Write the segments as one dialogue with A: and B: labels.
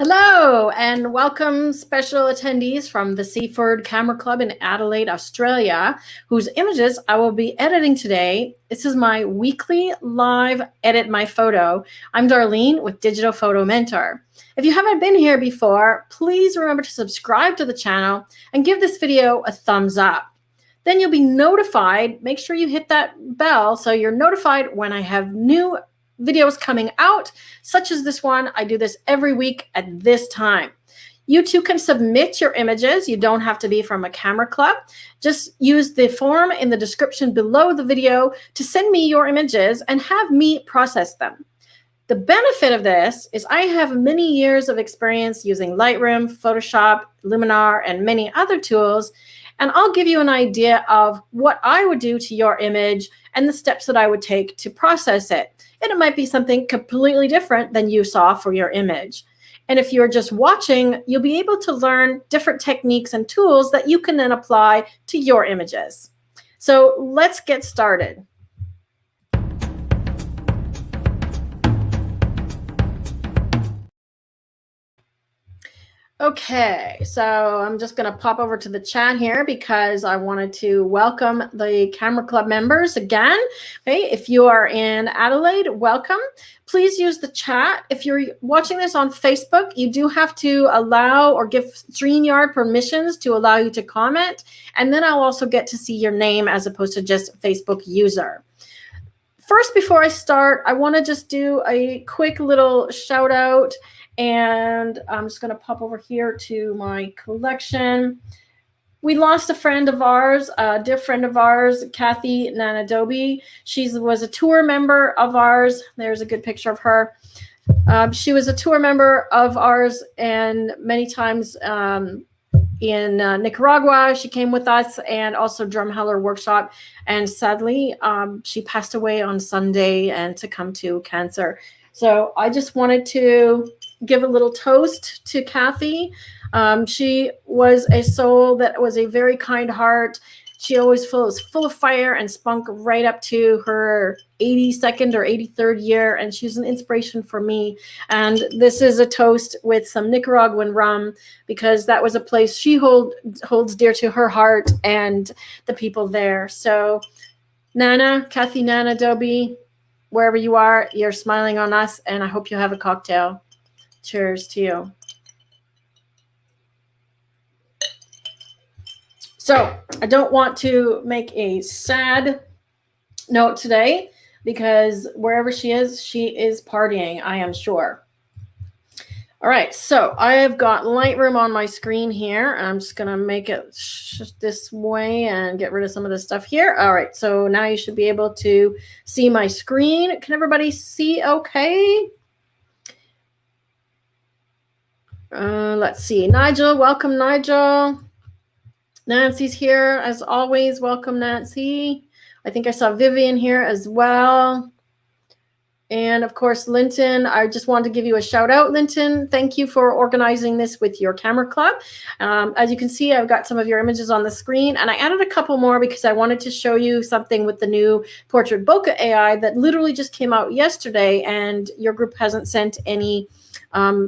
A: Hello and welcome special attendees from the Seaford Camera Club in Adelaide, Australia, whose images I will be editing today. This is my weekly live Edit My Photo. I'm Darlene with Digital Photo Mentor. If you haven't been here before, please remember to subscribe to the channel and give this video a thumbs up. Then you'll be notified. Make sure you hit that bell so you're notified when I have new videos coming out, such as this one. I do this every week at this time. You too can submit your images. You don't have to be from a camera club. Just use the form in the description below the video to send me your images and have me process them. The benefit of this is I have many years of experience using Lightroom, Photoshop, Luminar, and many other tools, and I'll give you an idea of what I would do to your image and the steps that I would take to process it. And it might be something completely different than you saw for your image. And if you're just watching, you'll be able to learn different techniques and tools that you can then apply to your images. So let's get started. Okay, so I'm just going to pop over to the chat here because I wanted to welcome the Camera Club members again. Okay, if you are in Adelaide, welcome. Please use the chat. If you're watching this on Facebook, you do have to allow or give StreamYard permissions to allow you to comment. And then I'll also get to see your name as opposed to just Facebook user. First, before I start, I want to just do a quick little shout out. And I'm just going to pop over here to my collection. We lost a friend of ours, a dear friend of ours, Cathy, Nanna, Dobbie. She was a tour member of ours. There's a good picture of her. She was a tour member of ours, and many times in Nicaragua, she came with us, and also Drumheller Workshop. And sadly, she passed away on Sunday and succumbed to cancer. So I just wanted to give a little toast to Cathy. She was a soul that was a very kind heart. She always was full of fire and spunk right up to her 82nd or 83rd year, and she's an inspiration for me. And this is a toast with some Nicaraguan rum because that was a place she holds dear to her heart and the people there. So Nanna, Cathy, Nanna, Dobbie, wherever you are, you're smiling on us, and I hope you have a cocktail. Cheers to you. So I don't want to make a sad note today because wherever she is partying, I am sure. All right, so I have got Lightroom on my screen here. I'm just going to make it this way and get rid of some of the stuff here. All right, so now you should be able to see my screen. Can everybody see okay? Let's see. Nigel, welcome, Nigel. Nancy's here as always. Welcome, Nancy. I think I saw Vivian here as well. And of course, Linton, I just wanted to give you a shout out, Linton. Thank you for organizing this with your camera club. As you can see, I've got some of your images on the screen, and I added a couple more because I wanted to show you something with the new portrait Bokeh AI that literally just came out yesterday, and your group hasn't sent any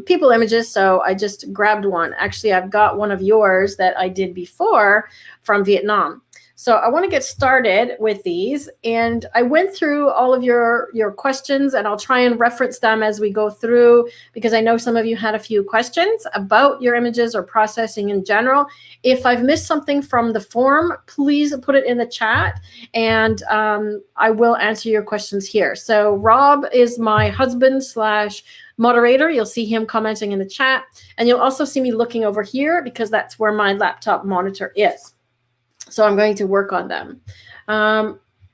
A: people images, so I just grabbed one. Actually, I've got one of yours that I did before from Vietnam. So I want to get started with these, and I went through all of your questions, and I'll try and reference them as we go through because I know some of you had a few questions about your images or processing in general. If I've missed something from the form, please put it in the chat, and I will answer your questions here. So Rob is my husband / moderator. You'll see him commenting in the chat, and you'll also see me looking over here because that's where my laptop monitor is. So I'm going to work on them.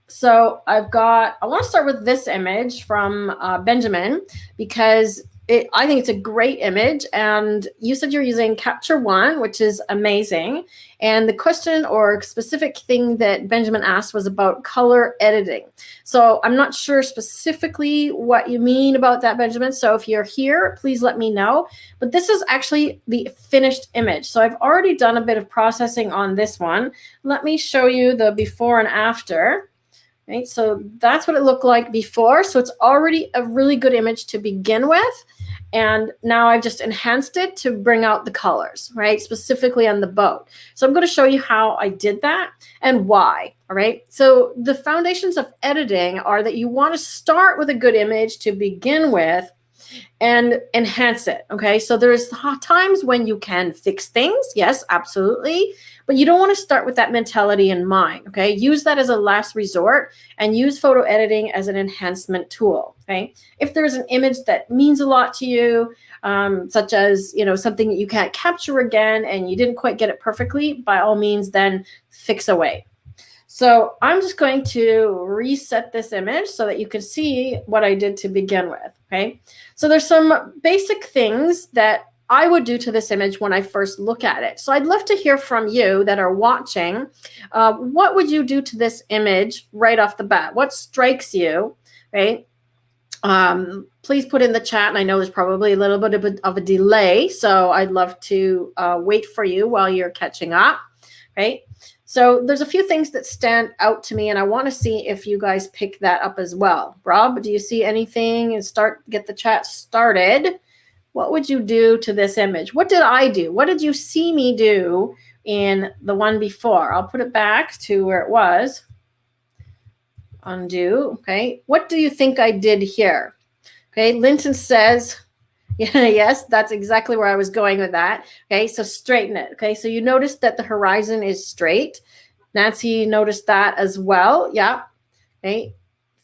A: So I want to start with this image from Benjamin because I think it's a great image. And you said you're using Capture One, which is amazing. And the question or specific thing that Benjamin asked was about color editing. So I'm not sure specifically what you mean about that, Benjamin. So if you're here, please let me know. But this is actually the finished image. So I've already done a bit of processing on this one. Let me show you the before and after. Right, so that's what it looked like before. So it's already a really good image to begin with. And now I've just enhanced it to bring out the colors, right? Specifically on the boat. So I'm going to show you how I did that and why, all right? So the foundations of editing are that you want to start with a good image to begin with and enhance it, okay? So there's times when you can fix things, yes, absolutely, but you don't want to start with that mentality in mind, okay? Use that as a last resort and use photo editing as an enhancement tool, okay? If there's an image that means a lot to you, such as, you know, something that you can't capture again and you didn't quite get it perfectly, by all means, then fix away. So I'm just going to reset this image so that you can see what I did to begin with, okay? So there's some basic things that I would do to this image when I first look at it. So I'd love to hear from you that are watching. What would you do to this image right off the bat? What strikes you, right? Please put in the chat, and I know there's probably a little bit of a delay, so I'd love to wait for you while you're catching up, right? So there's a few things that stand out to me, and I want to see if you guys pick that up as well. Rob, do you see anything? And get the chat started. What would you do to this image? What did I do? What did you see me do in the one before? I'll put it back to where it was. Undo, okay. What do you think I did here? Okay, Linton says, yeah, yes, that's exactly where I was going with that. Okay, so straighten it. Okay, so you notice that the horizon is straight. Nancy noticed that as well. Yeah. Okay,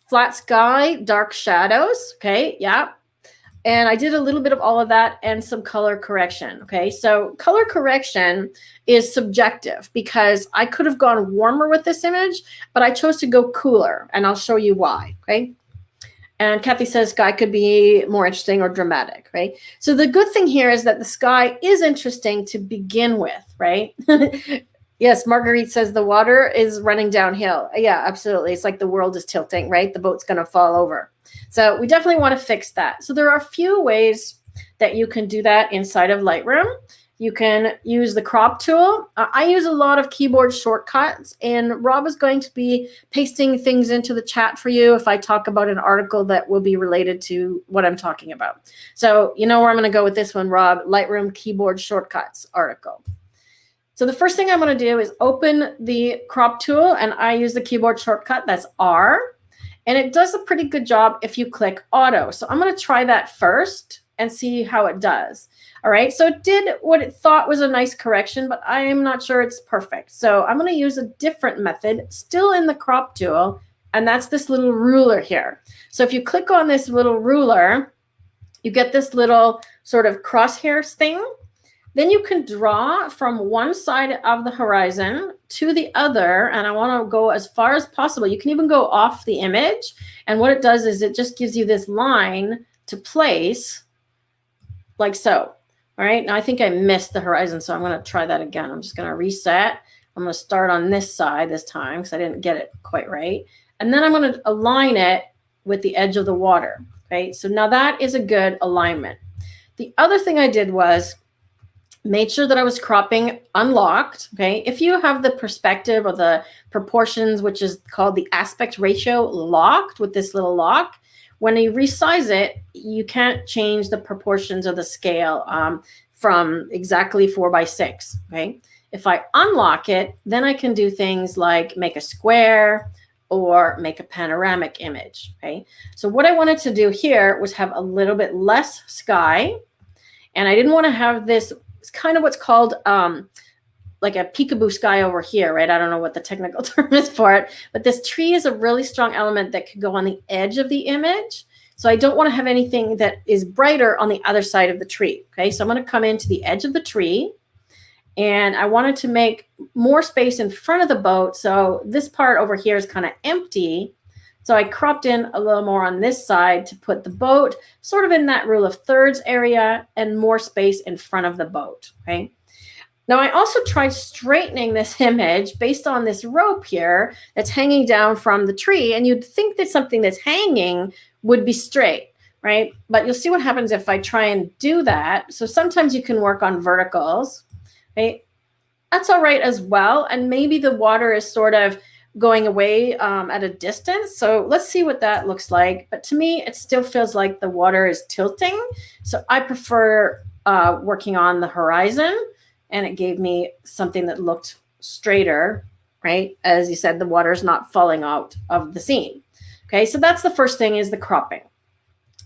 A: flat sky, dark shadows. Okay, yeah. And I did a little bit of all of that and some color correction. Okay, so color correction is subjective because I could have gone warmer with this image, but I chose to go cooler, and I'll show you why. Okay. And Cathy says sky could be more interesting or dramatic, right? So the good thing here is that the sky is interesting to begin with, right? Yes, Marguerite says the water is running downhill. Yeah, absolutely. It's like the world is tilting, right? The boat's going to fall over. So we definitely want to fix that. So there are a few ways that you can do that inside of Lightroom. You can use the crop tool. I use a lot of keyboard shortcuts, and Rob is going to be pasting things into the chat for you if I talk about an article that will be related to what I'm talking about. So you know where I'm going to go with this one, Rob, Lightroom keyboard shortcuts article. So the first thing I'm going to do is open the crop tool, and I use the keyboard shortcut, that's R, and it does a pretty good job if you click auto. So I'm going to try that first and see how it does. All right, so it did what it thought was a nice correction, but I am not sure it's perfect. So I'm going to use a different method, still in the crop tool, and that's this little ruler here. So if you click on this little ruler, you get this little sort of crosshairs thing. Then you can draw from one side of the horizon to the other, and I want to go as far as possible. You can even go off the image, and what it does is it just gives you this line to place like so. All right, now I think I missed the horizon, so I'm going to try that again. I'm just going to reset. I'm going to start on this side this time because I didn't get it quite right. And then I'm going to align it with the edge of the water. Okay, so now that is a good alignment. The other thing I did was made sure that I was cropping unlocked. Okay, if you have the perspective or the proportions, which is called the aspect ratio, locked with this little lock, when you resize it, you can't change the proportions of the scale from exactly 4:6. Okay, if I unlock it, then I can do things like make a square or make a panoramic image. Okay, so what I wanted to do here was have a little bit less sky, and I didn't want to have this. It's kind of what's called like a peekaboo sky over here, right? I don't know what the technical term is for it, but this tree is a really strong element that could go on the edge of the image. So I don't want to have anything that is brighter on the other side of the tree. Okay, so I'm going to come into the edge of the tree, and I wanted to make more space in front of the boat. So this part over here is kind of empty. So I cropped in a little more on this side to put the boat sort of in that rule of thirds area and more space in front of the boat. Okay. Now I also tried straightening this image based on this rope here that's hanging down from the tree. And you'd think that something that's hanging would be straight, right? But you'll see what happens if I try and do that. So sometimes you can work on verticals, right? That's all right as well. And maybe the water is sort of going away at a distance. So let's see what that looks like. But to me, it still feels like the water is tilting. So I prefer working on the horizon, and it gave me something that looked straighter, right? As you said, the water is not falling out of the scene. Okay, so that's the first thing, is the cropping.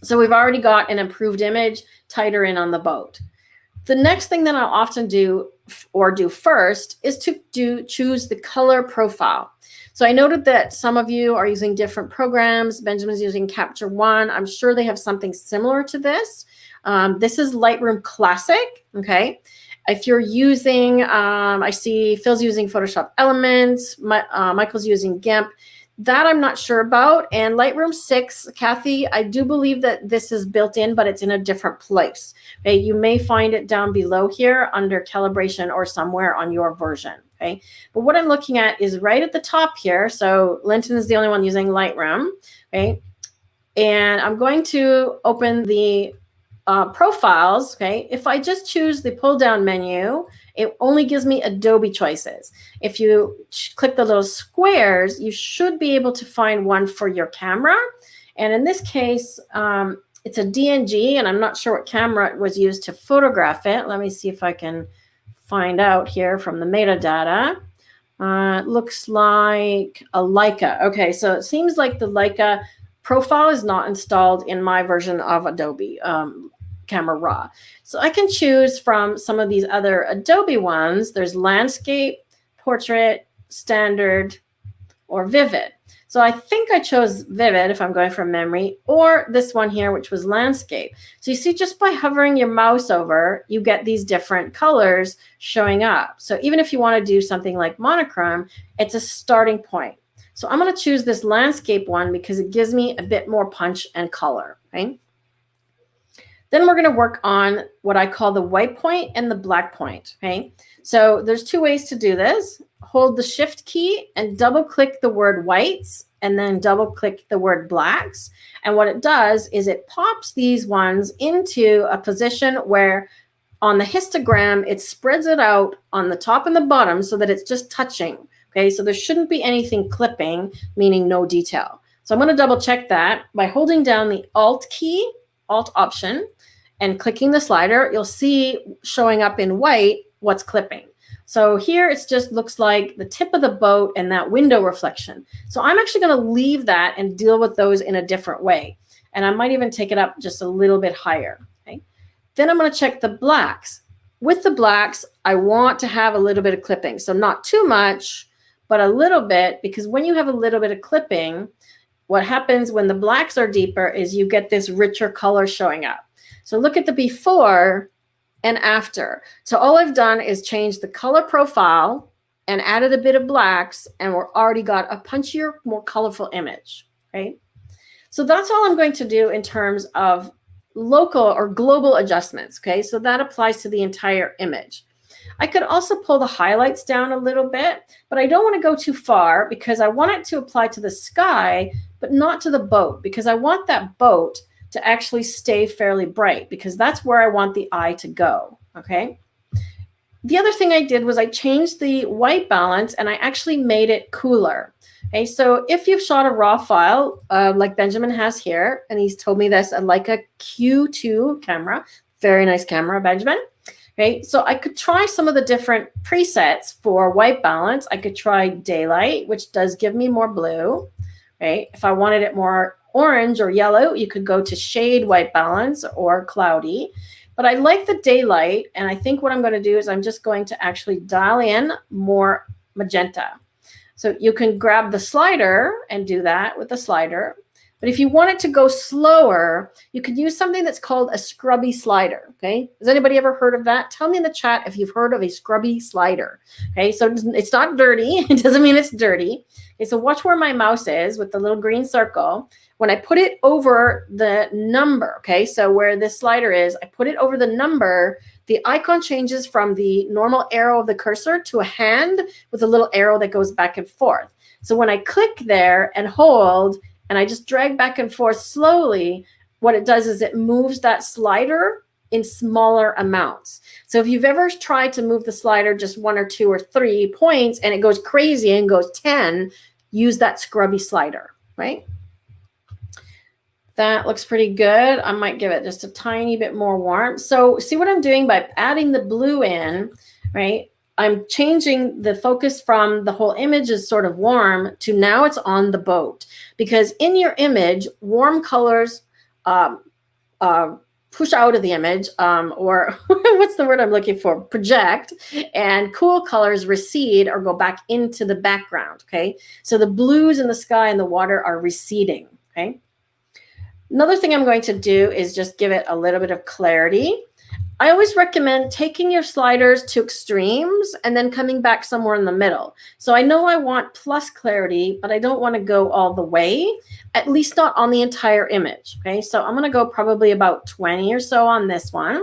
A: So we've already got an improved image, tighter in on the boat. The next thing that I'll often do first is to choose the color profile. So I noted that some of you are using different programs. Benjamin's using Capture One. I'm sure they have something similar to this. This is Lightroom Classic, okay? If you're using, I see Phil's using Photoshop Elements, Michael's using GIMP. That I'm not sure about. And Lightroom 6, Cathy, I do believe that this is built in, but it's in a different place. Okay, you may find it down below here under calibration or somewhere on your version. Okay, but what I'm looking at is right at the top here. So Linton is the only one using Lightroom. Okay, and I'm going to open the profiles. Okay, if I just choose the pull down menu, it only gives me Adobe choices. If you click the little squares, you should be able to find one for your camera. And in this case, it's a DNG, and I'm not sure what camera was used to photograph it. Let me see if I can find out here from the metadata. It looks like a Leica. Okay, so it seems like the Leica profile is not installed in my version of Adobe Camera Raw. So I can choose from some of these other Adobe ones. There's landscape, portrait, standard, or vivid. So I think I chose vivid if I'm going from memory, or this one here, which was landscape. So you see, just by hovering your mouse over, you get these different colors showing up. So even if you want to do something like monochrome, it's a starting point. So I'm going to choose this landscape one because it gives me a bit more punch and color, right? Then we're going to work on what I call the white point and the black point, okay? So there's two ways to do this. Hold the shift key and double click the word whites, and then double click the word blacks. And what it does is it pops these ones into a position where on the histogram, it spreads it out on the top and the bottom so that it's just touching, okay? So there shouldn't be anything clipping, meaning no detail. So I'm going to double check that by holding down the Alt key, Alt option, and clicking the slider. You'll see showing up in white what's clipping. So here it just looks like the tip of the boat and that window reflection. So I'm actually going to leave that and deal with those in a different way. And I might even take it up just a little bit higher. Okay. Then I'm going to check the blacks. With the blacks, I want to have a little bit of clipping. So not too much, but a little bit, because when you have a little bit of clipping, what happens when the blacks are deeper is you get this richer color showing up. So look at the before and after. So all I've done is change the color profile and added a bit of blacks, and we're already got a punchier, more colorful image, right? So that's all I'm going to do in terms of local or global adjustments, okay? So that applies to the entire image. I could also pull the highlights down a little bit, but I don't want to go too far because I want it to apply to the sky, but not to the boat, because I want that boat to actually stay fairly bright, because that's where I want the eye to go, okay? The other thing I did was I changed the white balance and I actually made it cooler. Okay, so if you've shot a raw file like Benjamin has here, and he's told me this, like a Q2 camera, very nice camera, Benjamin. Okay, so I could try some of the different presets for white balance. I could try daylight, which does give me more blue. Right? If I wanted it more orange or yellow, you could go to shade white balance or cloudy. But I like the daylight, and I think what I'm going to do is I'm just going to actually dial in more magenta. So you can grab the slider and do that with the slider. But if you want it to go slower, you could use something that's called a scrubby slider, okay? Has anybody ever heard of that? Tell me in the chat if you've heard of a scrubby slider, okay? So it's not dirty. It doesn't mean it's dirty. Okay, so watch where my mouse is with the little green circle. When I put it over the number, okay, so where this slider is, I put it over the number, the icon changes from the normal arrow of the cursor to a hand with a little arrow that goes back and forth. So when I click there and hold, and I just drag back and forth slowly, what it does is it moves that slider in smaller amounts. So if you've ever tried to move the slider just 1 or 2 or 3 points and it goes crazy and goes 10, use that scrubby slider, right? That looks pretty good. I might give it just a tiny bit more warmth. So see what I'm doing by adding the blue in, right? I'm changing the focus from the whole image is sort of warm to now it's on the boat. Because in your image, warm colors push out of the image, or what's the word I'm looking for? Project, and cool colors recede or go back into the background, okay? So the blues in the sky and the water are receding, okay? Another thing I'm going to do is just give it a little bit of clarity. I always recommend taking your sliders to extremes and then coming back somewhere in the middle. So I know I want plus clarity, but I don't want to go all the way, at least not on the entire image. Okay, so I'm going to go probably about 20 or so on this one.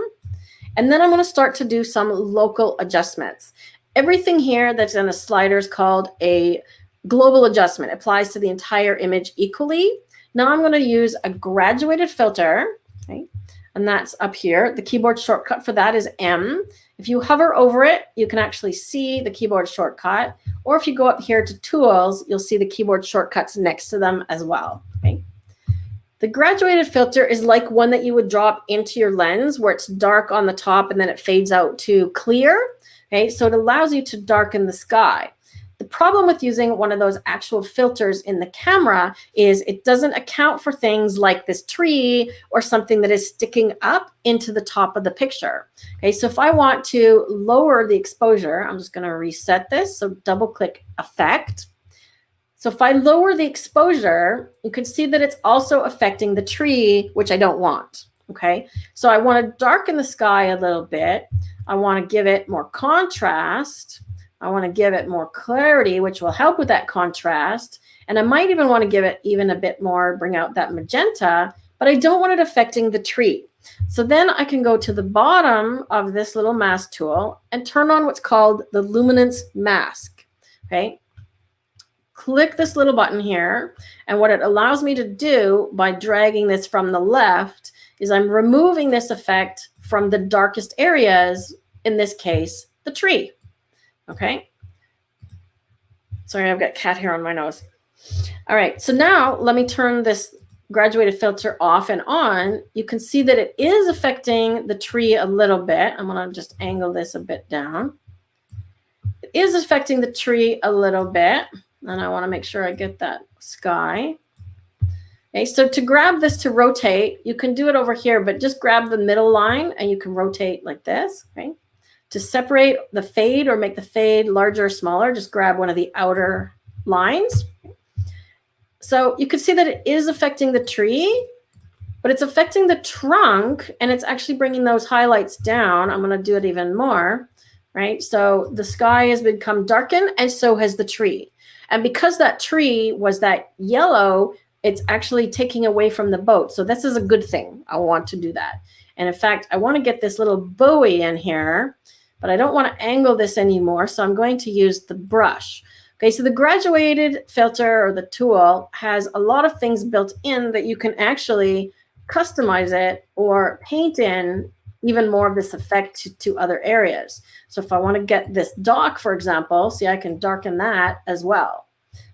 A: And then I'm going to start to do some local adjustments. Everything here that's in a slider is called a global adjustment. It applies to the entire image equally. Now I'm going to use a graduated filter, okay? And that's up here. The keyboard shortcut for that is M. If you hover over it, you can actually see the keyboard shortcut. Or if you go up here to Tools, you'll see the keyboard shortcuts next to them as well. Okay? The graduated filter is like one that you would drop into your lens where it's dark on the top and then it fades out to clear. Okay? So it allows you to darken the sky. The problem with using one of those actual filters in the camera is it doesn't account for things like this tree or something that is sticking up into the top of the picture. Okay, so if I want to lower the exposure, I'm just going to reset this. So double click Effect. So if I lower the exposure, you can see that it's also affecting the tree, which I don't want. Okay, so I want to darken the sky a little bit. I want to give it more contrast. I want to give it more clarity, which will help with that contrast. And I might even want to give it even a bit more, bring out that magenta, but I don't want it affecting the tree. So then I can go to the bottom of this little mask tool and turn on what's called the luminance mask. Okay. Click this little button here. And what it allows me to do by dragging this from the left is I'm removing this effect from the darkest areas, in this case, the tree. Okay. Sorry, I've got cat hair on my nose. All right. So now let me turn this graduated filter off and on. You can see that it is affecting the tree a little bit. I'm going to just angle this a bit down. It is affecting the tree a little bit. And I want to make sure I get that sky. Okay. So to grab this to rotate, you can do it over here, but just grab the middle line and you can rotate like this. Okay. To separate the fade or make the fade larger or smaller, just grab one of the outer lines. So you can see that it is affecting the tree, but it's affecting the trunk and it's actually bringing those highlights down. I'm going to do it even more, right? So the sky has become darkened and so has the tree. And because that tree was that yellow, it's actually taking away from the boat. So this is a good thing. I want to do that. And in fact, I want to get this little buoy in here, but I don't want to angle this anymore. So I'm going to use the brush. Okay, so the graduated filter or the tool has a lot of things built in that you can actually customize it or paint in even more of this effect to other areas. So if I want to get this dock, for example, see, I can darken that as well.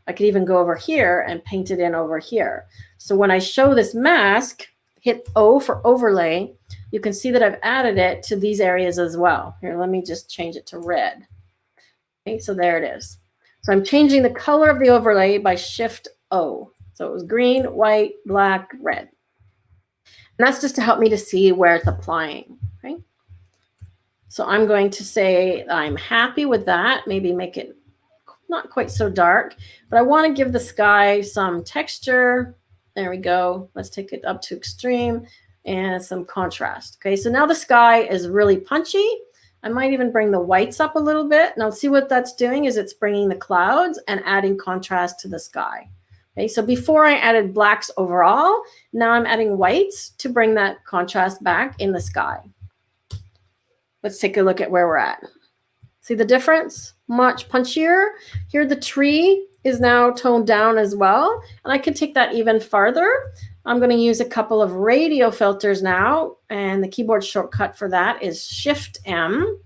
A: I could even go over here and paint it in over here. So when I show this mask, hit O for overlay, you can see that I've added it to these areas as well. Here, let me just change it to red. Okay, so there it is. So I'm changing the color of the overlay by Shift O. So it was green, white, black, red. And that's just to help me to see where it's applying. Okay. So I'm going to say I'm happy with that. Maybe make it not quite so dark, but I want to give the sky some texture. There we go. Let's take it up to extreme and some contrast. Okay, so now the sky is really punchy. I might even bring the whites up a little bit. Now see what that's doing is it's bringing the clouds and adding contrast to the sky. Okay, so before I added blacks overall, now I'm adding whites to bring that contrast back in the sky. Let's take a look at where we're at. See the difference? Much punchier. Here the tree is now toned down as well. And I can take that even farther. I'm going to use a couple of radio filters now. And the keyboard shortcut for that is Shift M.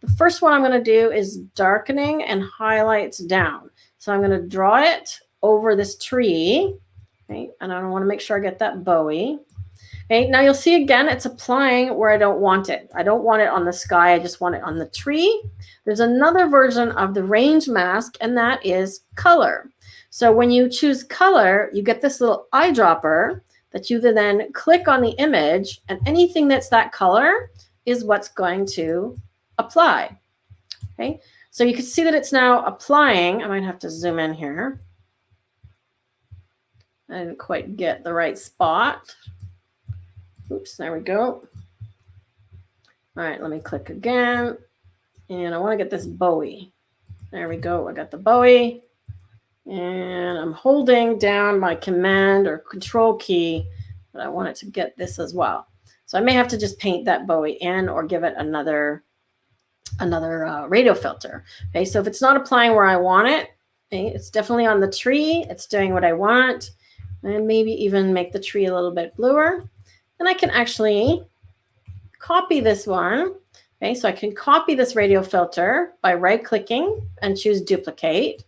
A: The first one I'm going to do is darkening and highlights down. So I'm going to draw it over this tree. Okay, and I want to make sure I get that Bowie. Okay, now you'll see again, it's applying where I don't want it. I don't want it on the sky. I just want it on the tree. There's another version of the range mask, and that is color. So when you choose color, you get this little eyedropper that you then click on the image, and anything that's that color is what's going to apply. Okay, so you can see that it's now applying. I might have to zoom in here. I didn't quite get the right spot. Oops, there we go. All right, let me click again. And I want to get this Bowie. There we go. I got the Bowie. And I'm holding down my command or control key, but I want it to get this as well. So I may have to just paint that Bowie in or give it another radio filter. Okay, so if it's not applying where I want it, okay, it's definitely on the tree. It's doing what I want. And maybe even make the tree a little bit bluer. Then I can actually copy this one. Okay, so I can copy this radio filter by right-clicking and choose duplicate.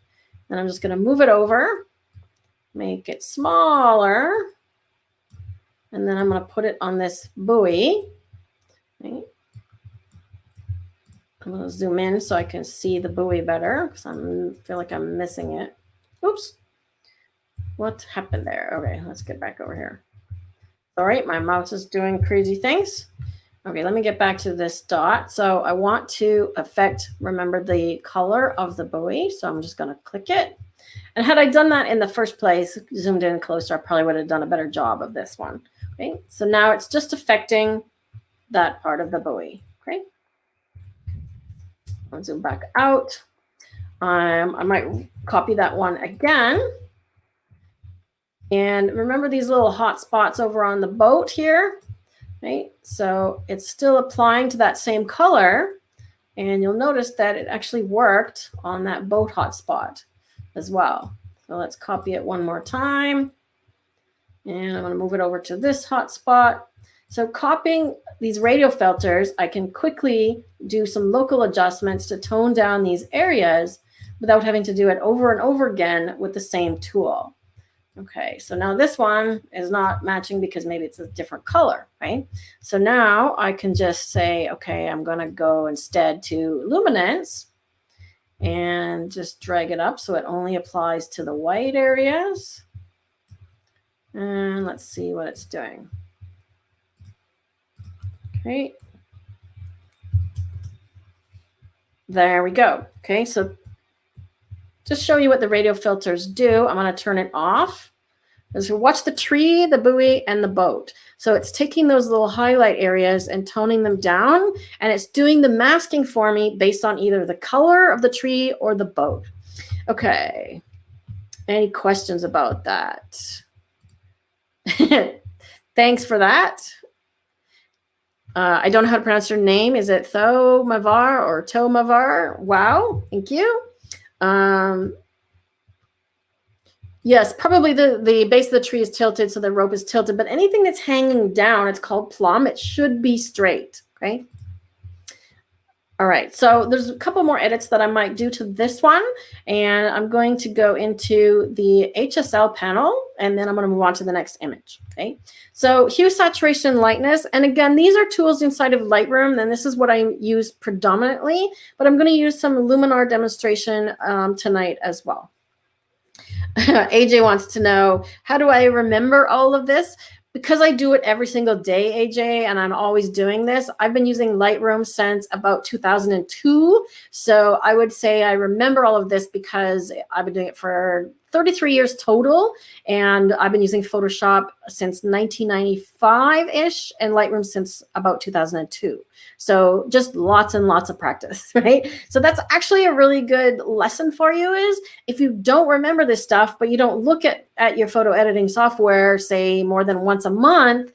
A: And I'm just going to move it over, make it smaller, and then I'm going to put it on this buoy. Okay. I'm going to zoom in so I can see the buoy better because I feel like I'm missing it. Oops. What happened there? Okay, let's get back over here. All right, my mouse is doing crazy things. Okay, let me get back to this dot. So I want to remember the color of the buoy. So I'm just going to click it. And had I done that in the first place, zoomed in closer, I probably would have done a better job of this one. Okay, so now it's just affecting that part of the buoy. Okay, I'll zoom back out. I might copy that one again. And remember these little hot spots over on the boat here? Right, so it's still applying to that same color, and you'll notice that it actually worked on that boat hotspot as well. So let's copy it one more time, and I'm going to move it over to this hotspot. So copying these radio filters, I can quickly do some local adjustments to tone down these areas without having to do it over and over again with the same tool. Okay, so now this one is not matching because maybe it's a different color, right? So now I can just say, okay, I'm going to go instead to luminance and just drag it up so it only applies to the white areas. And let's see what it's doing. Okay. There we go. Okay, so just show you what the radio filters do. I'm going to turn it off. So watch the tree, the buoy, and the boat. So it's taking those little highlight areas and toning them down, and it's doing the masking for me based on either the color of the tree or the boat. Okay. Any questions about that? Thanks for that. I don't know how to pronounce your name. Is it Tho Mavar or To Mavar? Wow, thank you. Yes, probably the base of the tree is tilted, so the rope is tilted. But anything that's hanging down, it's called plumb. It should be straight, okay? All right, so there's a couple more edits that I might do to this one. And I'm going to go into the HSL panel, and then I'm going to move on to the next image, okay? So hue, saturation, lightness. And again, these are tools inside of Lightroom, and this is what I use predominantly. But I'm going to use some Luminar demonstration tonight as well. AJ wants to know, how do I remember all of this? Because I do it every single day, AJ, and I'm always doing this. I've been using Lightroom since about 2002. So I would say I remember all of this because I've been doing it for 33 years total. And I've been using Photoshop since 1995-ish and Lightroom since about 2002. So just lots and lots of practice, right? So that's actually a really good lesson for you is if you don't remember this stuff, but you don't look at your photo editing software, say more than once a month,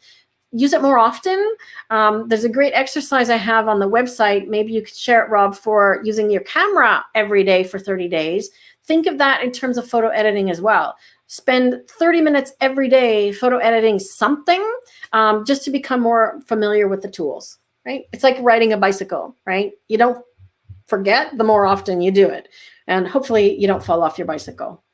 A: use it more often. There's a great exercise I have on the website. Maybe you could share it, Rob, for using your camera every day for 30 days. Think of that in terms of photo editing as well. Spend 30 minutes every day photo editing something just to become more familiar with the tools, right? It's like riding a bicycle, right? You don't forget the more often you do it. And hopefully you don't fall off your bicycle.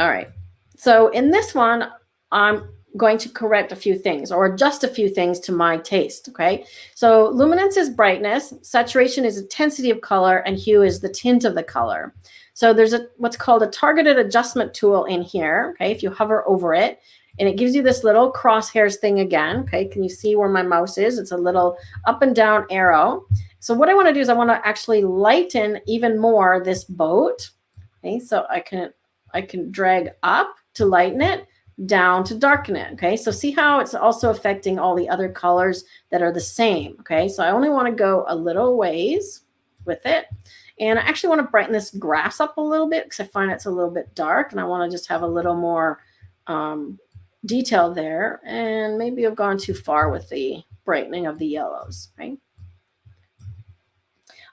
A: All right. So in this one, I'm going to correct a few things or adjust a few things to my taste, okay? So luminance is brightness, saturation is intensity of color, and hue is the tint of the color. So there's what's called a targeted adjustment tool in here, okay? If you hover over it, and it gives you this little crosshairs thing again, okay? Can you see where my mouse is? It's a little up and down arrow. So what I want to do is I want to actually lighten even more this boat, okay? So I can drag up to lighten it, down to darken it, okay? So see how it's also affecting all the other colors that are the same, okay? So I only want to go a little ways with it. And I actually want to brighten this grass up a little bit because I find it's a little bit dark and I want to just have a little more detail there. And maybe I've gone too far with the brightening of the yellows, right?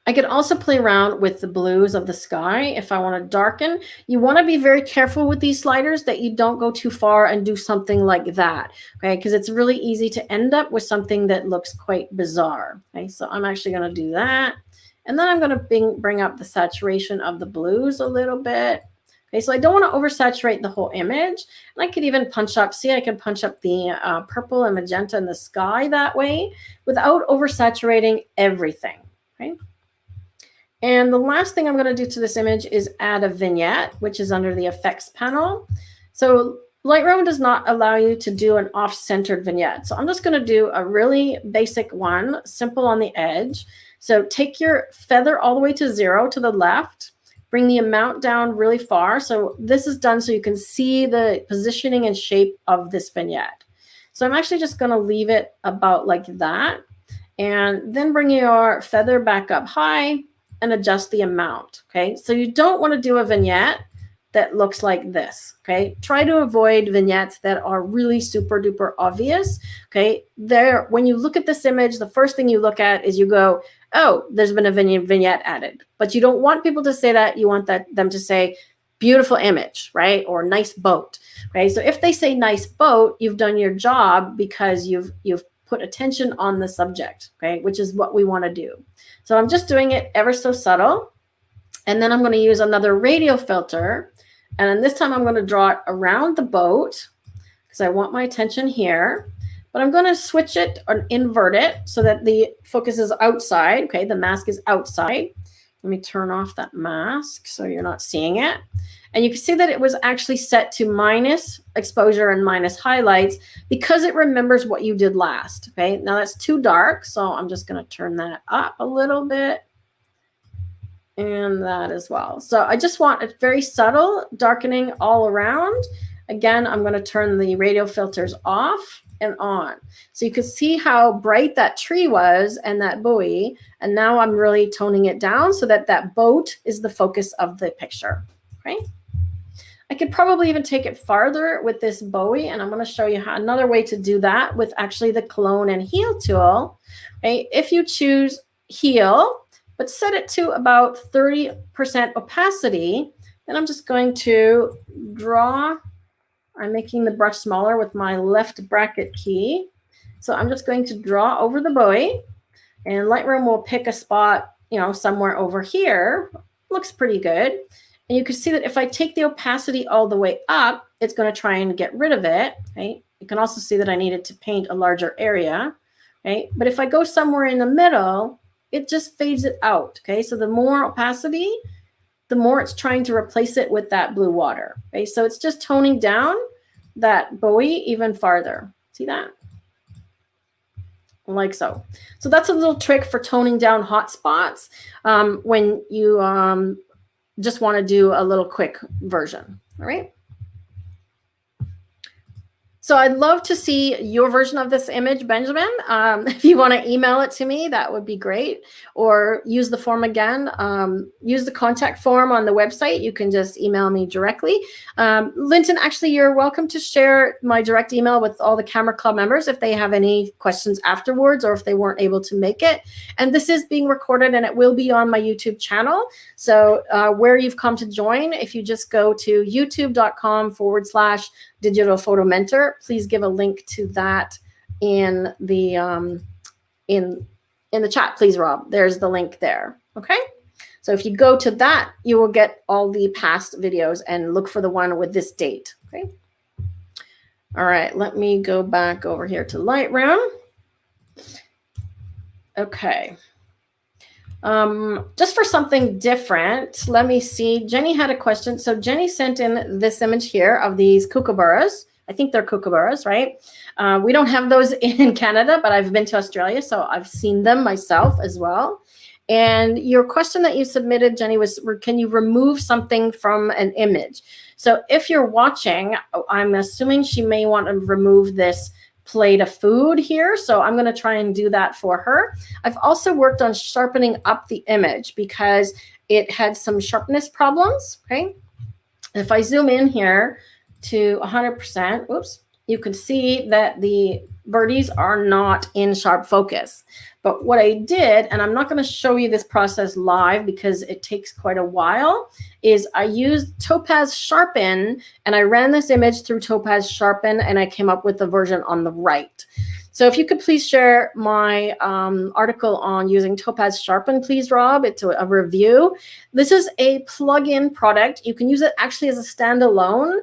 A: I could also play around with the blues of the sky if I want to darken. You want to be very careful with these sliders that you don't go too far and do something like that, okay? Because it's really easy to end up with something that looks quite bizarre, okay? So I'm actually going to do that. And then I'm going to bring up the saturation of the blues a little bit. Okay, so I don't want to oversaturate the whole image. And I could even punch up, see, I can punch up the purple and magenta in the sky that way without oversaturating everything, okay? And the last thing I'm going to do to this image is add a vignette, which is under the effects panel. So Lightroom does not allow you to do an off-centered vignette. So I'm just going to do a really basic one, simple on the edge. So take your feather all the way to 0 to the left, bring the amount down really far. So this is done so you can see the positioning and shape of this vignette. So I'm actually just going to leave it about like that. And then bring your feather back up high and adjust the amount, okay? So you don't want to do a vignette that looks like this, okay? Try to avoid vignettes that are really super duper obvious, okay? When you look at this image, the first thing you look at is you go, oh, there's been a vignette added. But you don't want people to say that. You want them to say, beautiful image, right? Or nice boat, okay? So if they say nice boat, you've done your job because you've put attention on the subject, okay? Which is what we want to do. So I'm just doing it ever so subtle. And then I'm going to use another radial filter. And then this time I'm going to draw it around the boat because I want my attention here. But I'm going to switch it or invert it so that the focus is outside. Okay, the mask is outside. Let me turn off that mask so you're not seeing it. And you can see that it was actually set to minus exposure and minus highlights because it remembers what you did last. Okay, now that's too dark, so I'm just going to turn that up a little bit. And that as well. So I just want a very subtle darkening all around. Again, I'm going to turn the radial filters off and on. So you can see how bright that tree was and that buoy. And now I'm really toning it down so that that boat is the focus of the picture. Okay. I could probably even take it farther with this buoy, and I'm going to show you another way to do that with actually the clone and heal tool. Okay. If you choose heal, but set it to about 30% opacity, then I'm just going to draw. I'm making the brush smaller with my left bracket key. So I'm just going to draw over the buoy, and Lightroom will pick a spot, somewhere over here. Looks pretty good. And you can see that if I take the opacity all the way up, it's going to try and get rid of it. Okay. You can also see that I needed to paint a larger area. Okay. But if I go somewhere in the middle, it just fades it out. Okay. So the more opacity, the more it's trying to replace it with that blue water. Okay. So it's just toning down that buoy even farther. See that? Like so. So that's a little trick for toning down hot spots when you just want to do a little quick version. All right. So I'd love to see your version of this image, Benjamin. If you want to email it to me, that would be great. Or use the form again. Use the contact form on the website. You can just email me directly. Linton, actually, you're welcome to share my direct email with all the Camera Club members if they have any questions afterwards or if they weren't able to make it. And this is being recorded and it will be on my YouTube channel. So where you've come to join, if you just go to youtube.com/digital photo mentor, please give a link to that in the chat, please, Rob. There's the link there. Okay. So if you go to that, you will get all the past videos and look for the one with this date. Okay. All right, let me go back over here to Lightroom. Okay. Just for something different, let me see. Jenny had a question. So Jenny sent in this image here of these kookaburras. I think they're kookaburras, right? We don't have those in Canada, but I've been to Australia, so I've seen them myself as well. And your question that you submitted, Jenny, was, can you remove something from an image? So if you're watching, I'm assuming she may want to remove this plate of food here. So I'm going to try and do that for her. I've also worked on sharpening up the image because it had some sharpness problems. Okay. If I zoom in here to 100%, whoops, you can see that the birdies are not in sharp focus. But what I did, and I'm not going to show you this process live because it takes quite a while, is I used Topaz Sharpen, and I ran this image through Topaz Sharpen, and I came up with the version on the right. So if you could please share my article on using Topaz Sharpen, please, Rob. It's a review. This is a plug-in product. You can use it actually as a standalone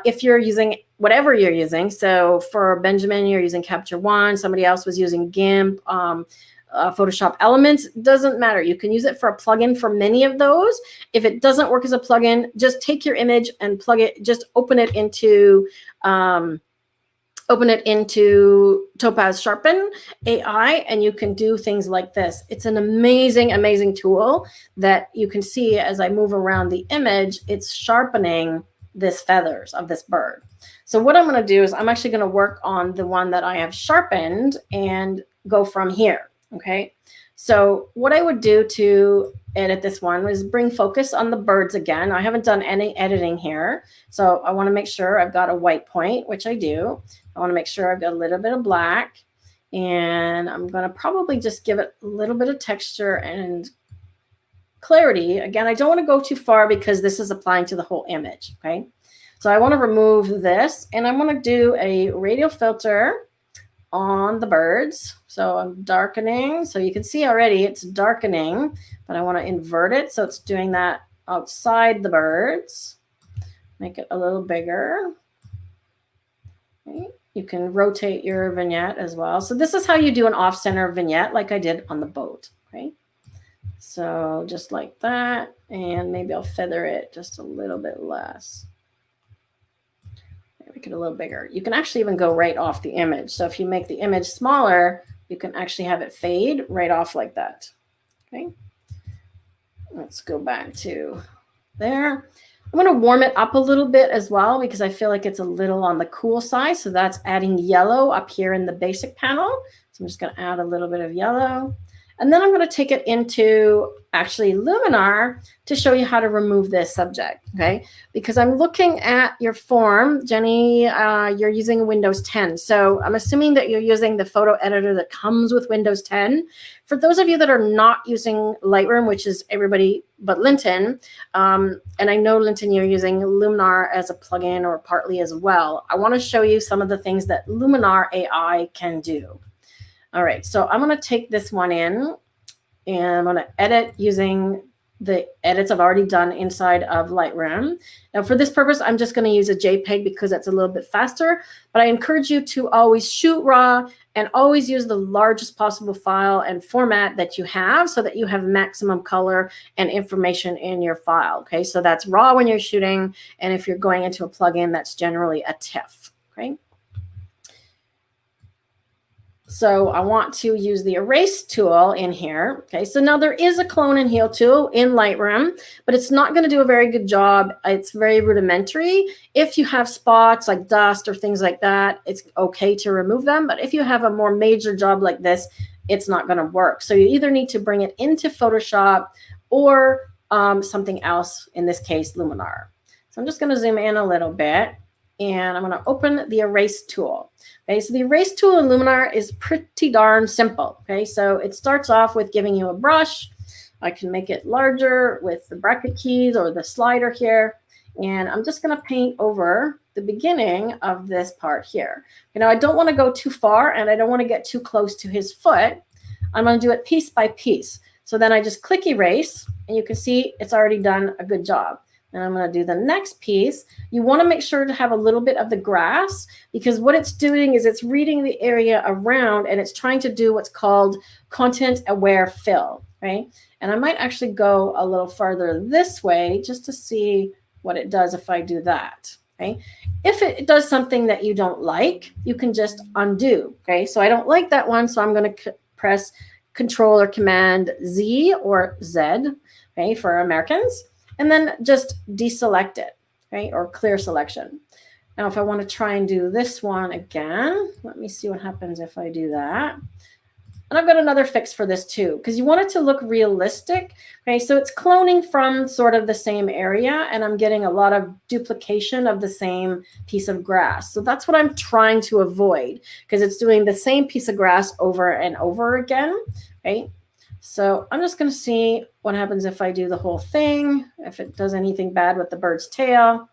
A: if you're using whatever you're using. So for Benjamin, you're using Capture One. Somebody else was using GIMP, Photoshop Elements. Doesn't matter. You can use it for a plugin for many of those. If it doesn't work as a plugin, just take your image and plug it. Just open it into Topaz Sharpen AI, and you can do things like this. It's an amazing, amazing tool that you can see as I move around the image. It's sharpening this feathers of this bird. So what I'm going to do is I'm actually going to work on the one that I have sharpened and go from here. Okay. So what I would do to edit this one was bring focus on the birds again. I haven't done any editing here. So I want to make sure I've got a white point, which I do. I want to make sure I've got a little bit of black, and I'm going to probably just give it a little bit of texture and clarity. Again, I don't want to go too far because this is applying to the whole image. Okay. So I want to remove this, and I'm going to do a radial filter on the birds. So I'm darkening. So you can see already it's darkening, but I want to invert it. So it's doing that outside the birds. Make it a little bigger. Okay. You can rotate your vignette as well. So this is how you do an off-center vignette like I did on the boat. Okay. So just like that. And maybe I'll feather it just a little bit less. Make it a little bigger. You can actually even go right off the image. So if you make the image smaller, you can actually have it fade right off like that. Okay. Let's go back to there. I'm going to warm it up a little bit as well because I feel like it's a little on the cool side. So that's adding yellow up here in the basic panel. So I'm just going to add a little bit of yellow. And then I'm going to take it into actually Luminar to show you how to remove this subject, okay? Because I'm looking at your form. Jenny, you're using Windows 10. So I'm assuming that you're using the photo editor that comes with Windows 10. For those of you that are not using Lightroom, which is everybody but Linton, and I know, Linton, you're using Luminar as a plugin or partly as well, I want to show you some of the things that Luminar AI can do. All right, so I'm going to take this one in, and I'm going to edit using the edits I've already done inside of Lightroom. Now, for this purpose, I'm just going to use a JPEG because that's a little bit faster, but I encourage you to always shoot raw and always use the largest possible file and format that you have so that you have maximum color and information in your file, okay? So that's raw when you're shooting, and if you're going into a plugin, that's generally a TIFF, okay? So I want to use the erase tool in here. Okay, so now there is a clone and heal tool in Lightroom, but it's not going to do a very good job. It's very rudimentary. If you have spots like dust or things like that, it's okay to remove them. But if you have a more major job like this, it's not going to work. So you either need to bring it into Photoshop or something else, in this case, Luminar. So I'm just going to zoom in a little bit, and I'm going to open the erase tool. Okay, so the erase tool in Luminar is pretty darn simple. Okay, so it starts off with giving you a brush. I can make it larger with the bracket keys or the slider here. And I'm just going to paint over the beginning of this part here. You know, I don't want to go too far, and I don't want to get too close to his foot. I'm going to do it piece by piece. So then I just click erase. And you can see it's already done a good job. And I'm going to do the next piece. You want to make sure to have a little bit of the grass, because what it's doing is it's reading the area around and it's trying to do what's called content aware fill, right? And I might actually go a little farther this way just to see what it does if I do that, okay? If it does something that you don't like, you can just undo, okay? So I don't like that one, so I'm going to press Control or Command Z or Z, okay, for Americans, and then just deselect it, right, or clear selection. Now, if I want to try and do this one again, let me see what happens if I do that. And I've got another fix for this too, because you want it to look realistic. Okay, so it's cloning from sort of the same area, and I'm getting a lot of duplication of the same piece of grass. So that's what I'm trying to avoid, because it's doing the same piece of grass over and over again, right? So I'm just going to see what happens if I do the whole thing, if it does anything bad with the bird's tail.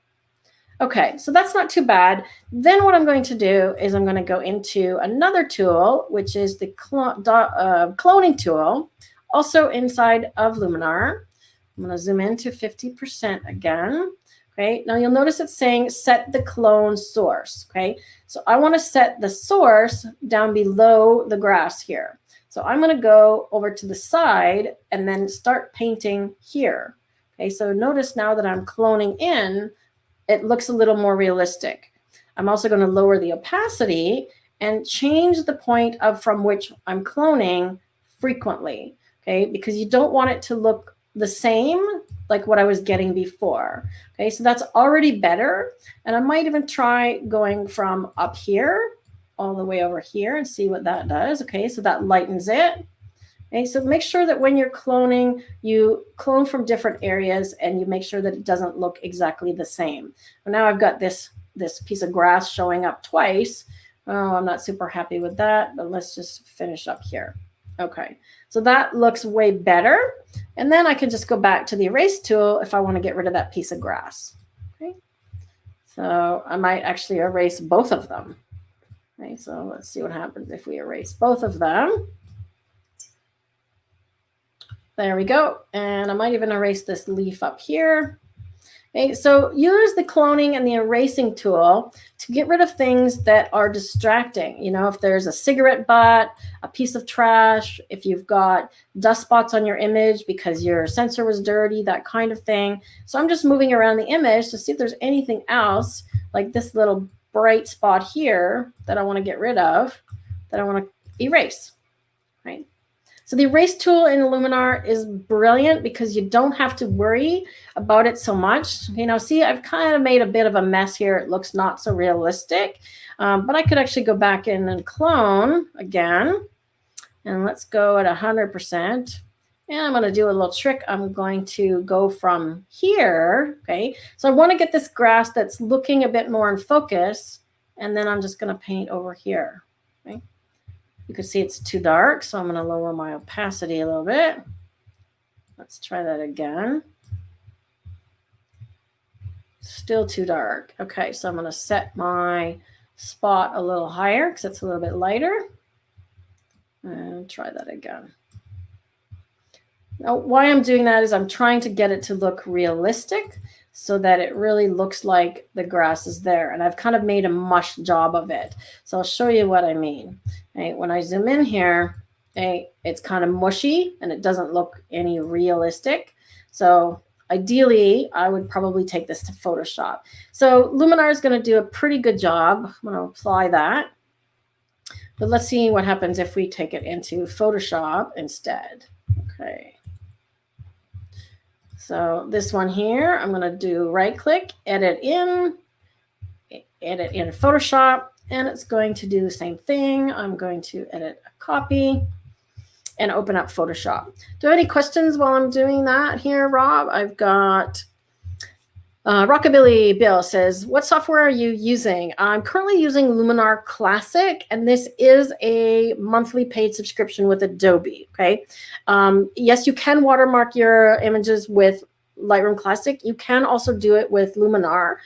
A: Okay, so that's not too bad. Then what I'm going to do is I'm going to go into another tool, which is the cloning tool, also inside of Luminar. I'm going to zoom in to 50% again. Okay, now you'll notice it's saying set the clone source. Okay, so I want to set the source down below the grass here. So I'm going to go over to the side and then start painting here. Okay, so notice now that I'm cloning in, it looks a little more realistic. I'm also going to lower the opacity and change the point of from which I'm cloning frequently, okay? Because you don't want it to look the same like what I was getting before, okay? So that's already better. And I might even try going from up here all the way over here and see what that does, okay? So that lightens it. Okay, so make sure that when you're cloning, you clone from different areas and you make sure that it doesn't look exactly the same. Well, now I've got this piece of grass showing up twice. Oh, I'm not super happy with that, but let's just finish up here. Okay, so that looks way better. And then I can just go back to the erase tool if I want to get rid of that piece of grass. Okay, so I might actually erase both of them. Okay, so let's see what happens if we erase both of them. There we go. And I might even erase this leaf up here. Okay, so use the cloning and the erasing tool to get rid of things that are distracting. You know, if there's a cigarette butt, a piece of trash, if you've got dust spots on your image because your sensor was dirty, that kind of thing. So I'm just moving around the image to see if there's anything else, like this little bright spot here that I want to get rid of, that I want to erase, right? So the erase tool in Luminar is brilliant because you don't have to worry about it so much. You know, see, I've kind of made a bit of a mess here. It looks not so realistic, but I could actually go back in and clone again. And let's go at 100%. And I'm going to do a little trick. I'm going to go from here. Okay, so I want to get this grass that's looking a bit more in focus. And then I'm just going to paint over here. Okay. You can see it's too dark, so I'm going to lower my opacity a little bit. Let's try that again. Still too dark. Okay, so I'm going to set my spot a little higher because it's a little bit lighter. And try that again. Now, why I'm doing that is I'm trying to get it to look realistic so that it really looks like the grass is there. And I've kind of made a mush job of it. So I'll show you what I mean. Okay, when I zoom in here, okay, it's kind of mushy and it doesn't look any realistic. So ideally, I would probably take this to Photoshop. So Luminar is going to do a pretty good job. I'm going to apply that. But let's see what happens if we take it into Photoshop instead. Okay. So this one here, I'm going to do right click, edit in Photoshop, and it's going to do the same thing. I'm going to edit a copy and open up Photoshop. Do you have any questions while I'm doing that here, Rob? I've got Rockabilly Bill says, what software are you using? I'm currently using Luminar Classic, and this is a monthly paid subscription with Adobe, okay? Yes, you can watermark your images with Lightroom Classic. You can also do it with Luminar.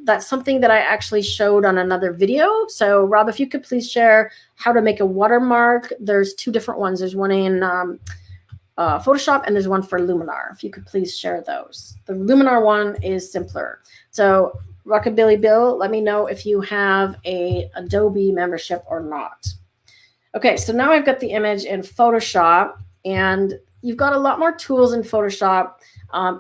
A: That's something that I actually showed on another video. So Rob, if you could please share how to make a watermark. There's two different ones. There's one in Photoshop, and there's one for Luminar. If you could please share those. The Luminar one is simpler. So Rockabilly Bill, let me know if you have a Adobe membership or not. Okay, so now I've got the image in Photoshop, and you've got a lot more tools in Photoshop.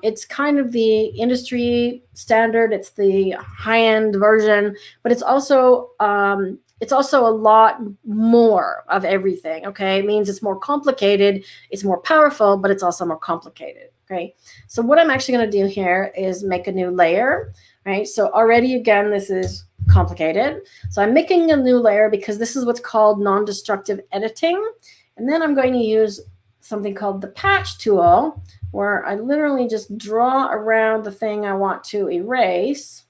A: It's kind of the industry standard. It's the high-end version, but it's also a lot more of everything. Okay, it means it's more complicated, it's more powerful, but it's also more complicated. Okay, so what I'm actually going to do here is make a new layer. Right, so already again, this is complicated. So I'm making a new layer because this is what's called non-destructive editing. And then I'm going to use something called the patch tool, where I literally just draw around the thing I want to erase.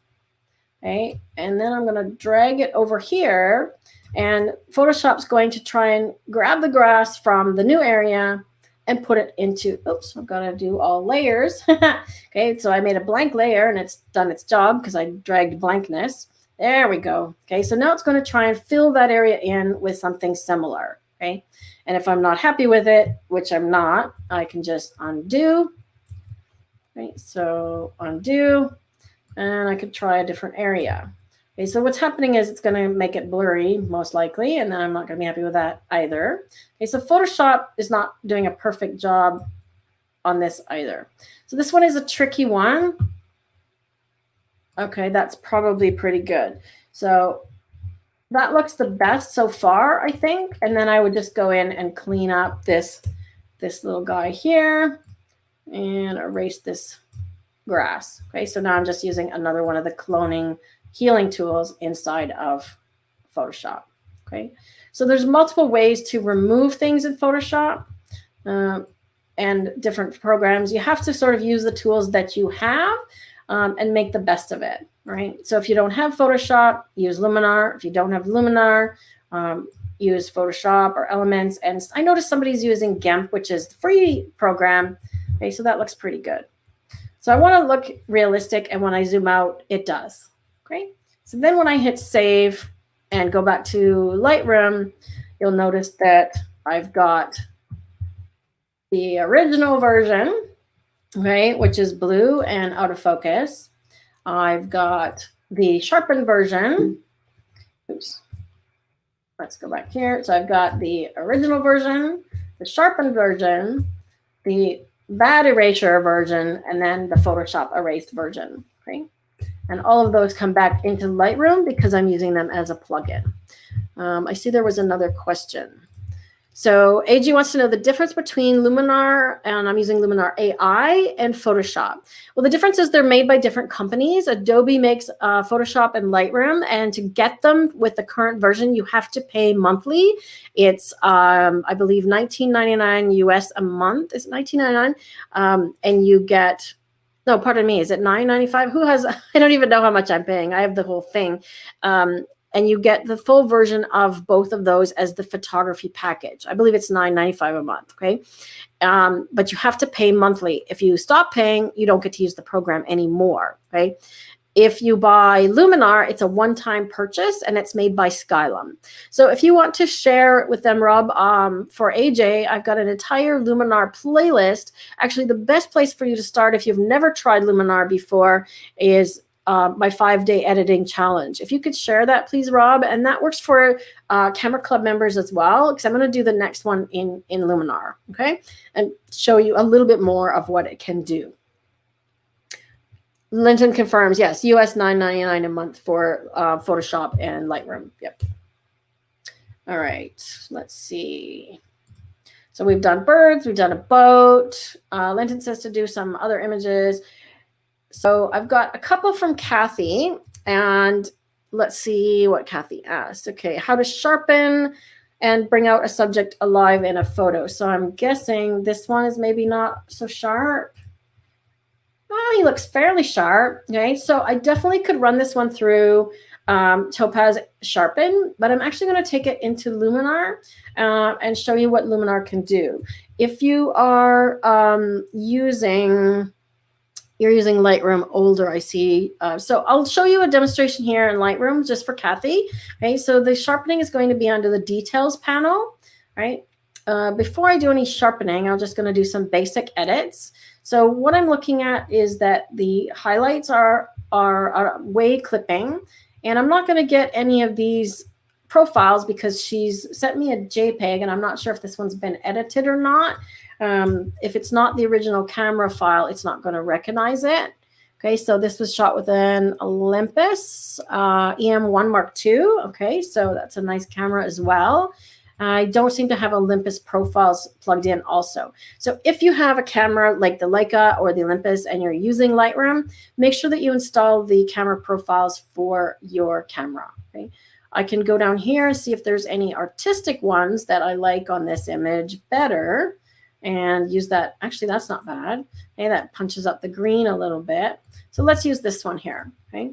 A: Okay, and then I'm going to drag it over here, and Photoshop's going to try and grab the grass from the new area and put it into, oops, I've got to do all layers. Okay, so I made a blank layer and it's done its job because I dragged blankness. There we go. Okay, so now it's going to try and fill that area in with something similar. Okay, and if I'm not happy with it, which I'm not, I can just undo. Right, so undo, and I could try a different area. Okay, so what's happening is it's going to make it blurry, most likely, and then I'm not going to be happy with that either. Okay, so Photoshop is not doing a perfect job on this either. So this one is a tricky one. Okay, that's probably pretty good. So that looks the best so far, I think. And then I would just go in and clean up this little guy here and erase this grass. Okay, so now I'm just using another one of the cloning healing tools inside of Photoshop. Okay, so there's multiple ways to remove things in Photoshop and different programs. You have to sort of use the tools that you have and make the best of it, right? So if you don't have Photoshop, use Luminar. If you don't have Luminar, use Photoshop or Elements. And I noticed somebody's using GIMP, which is the free program. Okay, so that looks pretty good. So I want to look realistic, and when I zoom out, it does. Okay, so then when I hit save and go back to Lightroom, you'll notice that I've got the original version, okay, which is blue and out of focus. I've got the sharpened version. Oops. Let's go back here. So I've got the original version, the sharpened version, the bad erasure version, and then the Photoshop erased version. Okay, and all of those come back into Lightroom because I'm using them as a plugin. I see there was another question. So AG wants to know the difference between Luminar, and I'm using Luminar AI, and Photoshop. Well, the difference is they're made by different companies. Adobe makes Photoshop and Lightroom, and to get them with the current version, you have to pay monthly. It's, I believe, $19.99 US a month. Is it $19.99? And you get, no, pardon me, is it $9.95? Who has, I don't even know how much I'm paying. I have the whole thing. And you get the full version of both of those as the photography package. I believe it's $9.95 a month, okay? But you have to pay monthly. If you stop paying, you don't get to use the program anymore, okay? If you buy Luminar, it's a one-time purchase, and it's made by Skylum. So if you want to share it with them, Rob, for AJ, I've got an entire Luminar playlist. Actually, the best place for you to start if you've never tried Luminar before is my 5-day editing challenge. If you could share that, please, Rob. And that works for Camera Club members as well, because I'm going to do the next one in Luminar, okay? And show you a little bit more of what it can do. Linton confirms, yes, US $9.99 a month for Photoshop and Lightroom. Yep. All right, let's see. So we've done birds, we've done a boat. Linton says to do some other images. So I've got a couple from Cathy, and let's see what Cathy asked. Okay, how to sharpen and bring out a subject alive in a photo. So I'm guessing this one is maybe not so sharp. Oh, he looks fairly sharp. Okay, so I definitely could run this one through Topaz Sharpen, but I'm actually going to take it into Luminar and show you what Luminar can do. If you are you're using Lightroom older, I see. So I'll show you a demonstration here in Lightroom just for Cathy. Okay, so the sharpening is going to be under the details panel, right? Before I do any sharpening, I'm just going to do some basic edits. So what I'm looking at is that the highlights are way clipping, and I'm not going to get any of these profiles because she's sent me a JPEG, and I'm not sure if this one's been edited or not. If it's not the original camera file, it's not going to recognize it. Okay, so this was shot with an Olympus EM1 Mark II. Okay, so that's a nice camera as well. I don't seem to have Olympus profiles plugged in also. So if you have a camera like the Leica or the Olympus and you're using Lightroom, make sure that you install the camera profiles for your camera. Okay? I can go down here and see if there's any artistic ones that I like on this image better and use that. Actually, that's not bad. Okay, that punches up the green a little bit. So let's use this one here. Okay.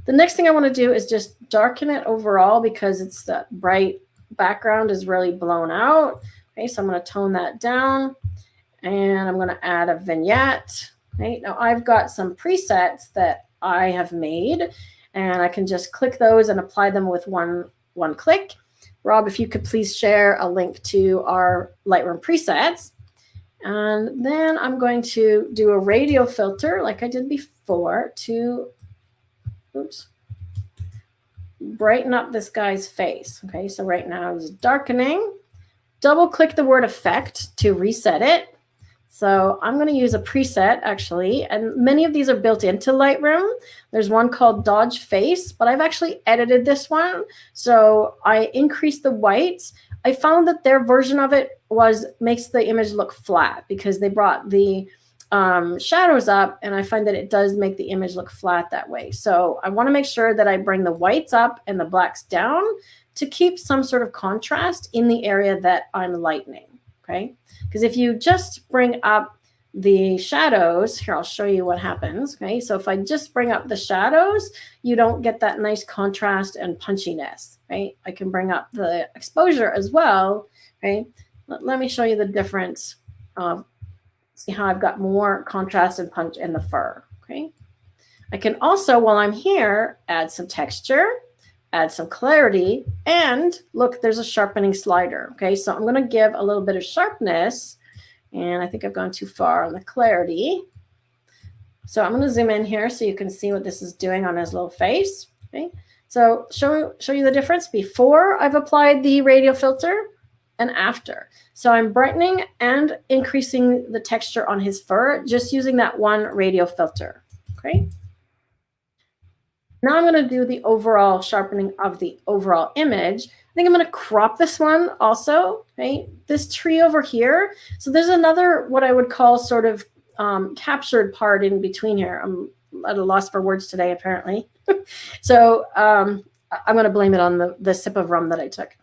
A: The next thing I want to do is just darken it overall because it's that bright background is really blown out. Okay, so I'm going to tone that down and I'm going to add a vignette. Okay, now I've got some presets that I have made and I can just click those and apply them with one click. Rob, if you could please share a link to our Lightroom presets. And then I'm going to do a radial filter like I did before to, oops, brighten up this guy's face. Okay, so right now he's darkening. Double click the word effect to reset it. So I'm going to use a preset actually, and many of these are built into Lightroom. There's one called Dodge Face, but I've actually edited this one. So I increased the whites. I found that their version of it makes the image look flat because they brought the shadows up, and I find that it does make the image look flat that way. So I want to make sure that I bring the whites up and the blacks down to keep some sort of contrast in the area that I'm lightening. Okay, because if you just bring up the shadows, here I'll show you what happens. Okay, so if I just bring up the shadows, you don't get that nice contrast and punchiness. Right, I can bring up the exposure as well. Right, let me show you the difference. See how I've got more contrast and punch in the fur. Okay, I can also, while I'm here, add some texture, add some clarity, and look, there's a sharpening slider. Okay, so I'm going to give a little bit of sharpness, and I think I've gone too far on the clarity. So I'm going to zoom in here so you can see what this is doing on his little face. Okay, so show you the difference before I've applied the radial filter and after. So I'm brightening and increasing the texture on his fur just using that one radial filter. Okay. Now I'm going to do the overall sharpening of the overall image. I think I'm going to crop this one also. Right, this tree over here. So there's another what I would call sort of captured part in between here. I'm at a loss for words today, apparently. So I'm going to blame it on the sip of rum that I took.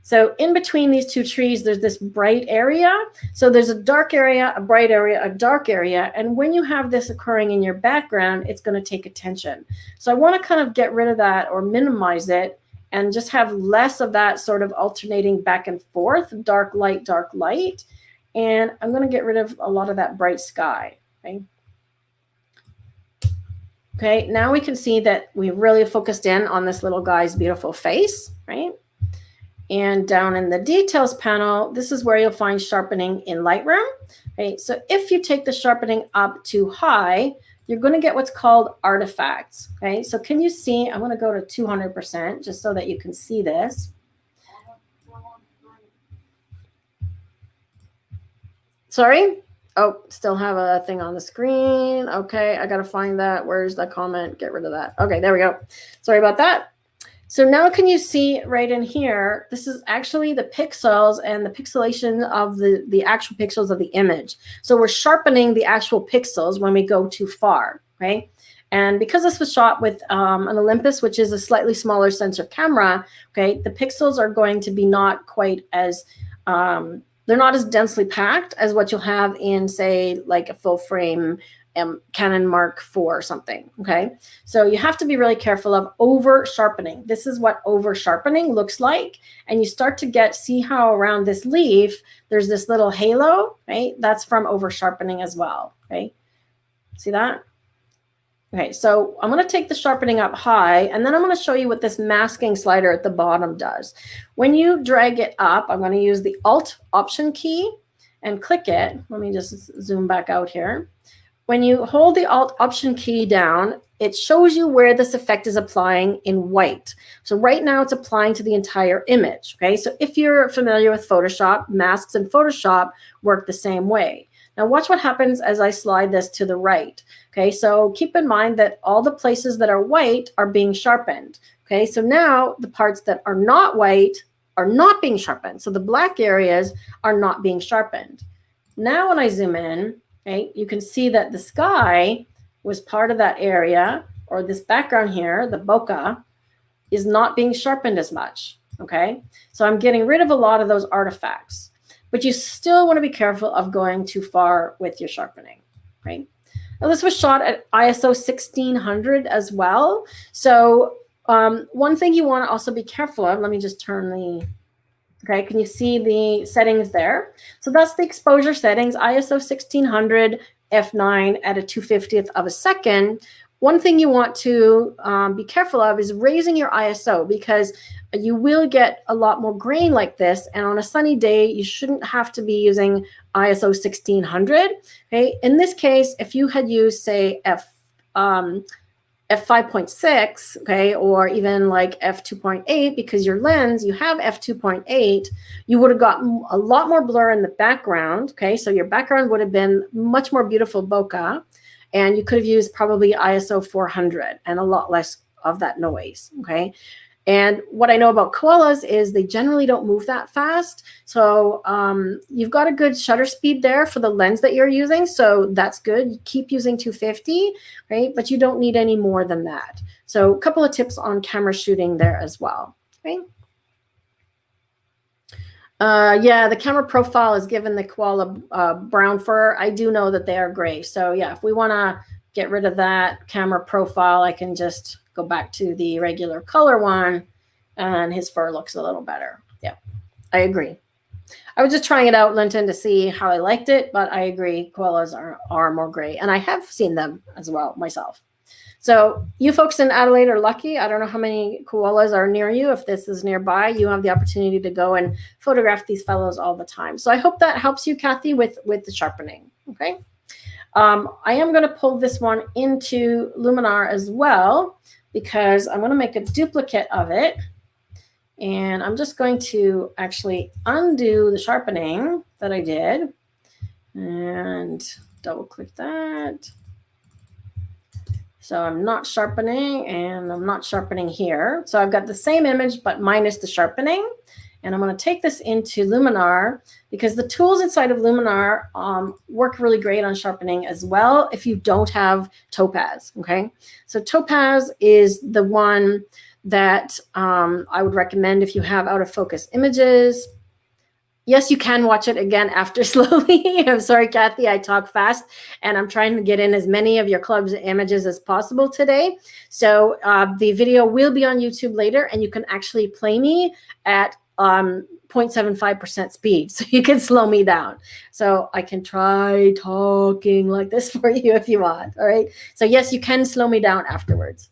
A: So in between these two trees, there's this bright area. So there's a dark area, a bright area, a dark area. And when you have this occurring in your background, it's going to take attention. So I want to kind of get rid of that or minimize it and just have less of that sort of alternating back and forth, dark, light, dark, light. And I'm going to get rid of a lot of that bright sky. Okay. Okay, now we can see that we really focused in on this little guy's beautiful face, right? And down in the details panel, this is where you'll find sharpening in Lightroom. Okay, so if you take the sharpening up to high, you're going to get what's called artifacts. Okay, so can you see? I'm going to go to 200% just so that you can see this. Sorry? Oh, still have a thing on the screen. Okay, I got to find that. Where's the comment? Get rid of that. Okay, there we go. Sorry about that. So now can you see right in here, this is actually the pixels and the pixelation of the actual pixels of the image. So we're sharpening the actual pixels when we go too far, right? And because this was shot with an Olympus, which is a slightly smaller sensor camera, okay, the pixels are going to be not quite as, they're not as densely packed as what you'll have in, say, like a full frame Canon Mark IV or something, okay? So you have to be really careful of over sharpening. This is what over sharpening looks like. And you start to see how around this leaf, there's this little halo, right? That's from over sharpening as well, okay? See that? Okay, so I'm going to take the sharpening up high, and then I'm going to show you what this masking slider at the bottom does. When you drag it up, I'm going to use the Alt Option key and click it. Let me just zoom back out here. When you hold the Alt Option key down, it shows you where this effect is applying in white. So right now it's applying to the entire image. Okay, so if you're familiar with Photoshop, masks in Photoshop work the same way. Now watch what happens as I slide this to the right. Okay, so keep in mind that all the places that are white are being sharpened. Okay, so now the parts that are not white are not being sharpened. So the black areas are not being sharpened. Now when I zoom in, okay, you can see that the sky was part of that area, or this background here, the bokeh, is not being sharpened as much. Okay, so I'm getting rid of a lot of those artifacts, but you still want to be careful of going too far with your sharpening, right? Now, this was shot at ISO 1600 as well. So one thing you want to also be careful of, let me just turn the, okay, can you see the settings there? So that's the exposure settings, ISO 1600, f9 at a 2/50th of a second. One thing you want to be careful of is raising your ISO, because you will get a lot more grain like this. And on a sunny day, you shouldn't have to be using ISO 1600. Okay. In this case, if you had used, say, f5.6, okay, or even like f2.8, because your lens, you have f2.8, you would have gotten a lot more blur in the background. Okay. So your background would have been much more beautiful bokeh. And you could have used probably ISO 400 and a lot less of that noise, okay? And what I know about koalas is they generally don't move that fast. So you've got a good shutter speed there for the lens that you're using. So that's good. You keep using 250, right? But you don't need any more than that. So a couple of tips on camera shooting there as well, right? Yeah, the camera profile is given the koala brown fur. I do know that they are gray. So yeah, if we want to get rid of that camera profile, I can just go back to the regular color one, and his fur looks a little better. Yeah, I agree. I was just trying it out, Linton, to see how I liked it, but I agree, koalas are more gray, and I have seen them as well myself. So you folks in Adelaide are lucky. I don't know how many koalas are near you. If this is nearby, you have the opportunity to go and photograph these fellows all the time. So I hope that helps you, Cathy, with the sharpening. Okay. I am going to pull this one into Luminar as well, because I'm going to make a duplicate of it. And I'm just going to actually undo the sharpening that I did and double click that. So I'm not sharpening, and I'm not sharpening here. So I've got the same image, but minus the sharpening. And I'm going to take this into Luminar, because the tools inside of Luminar work really great on sharpening as well if you don't have Topaz, okay? So Topaz is the one that I would recommend if you have out of focus images. Yes, you can watch it again after slowly. I'm sorry, Cathy, I talk fast, and I'm trying to get in as many of your club's images as possible today. So the video will be on YouTube later, and you can actually play me at 0.75% speed, so you can slow me down. So I can try talking like this for you if you want, all right? So yes, you can slow me down afterwards.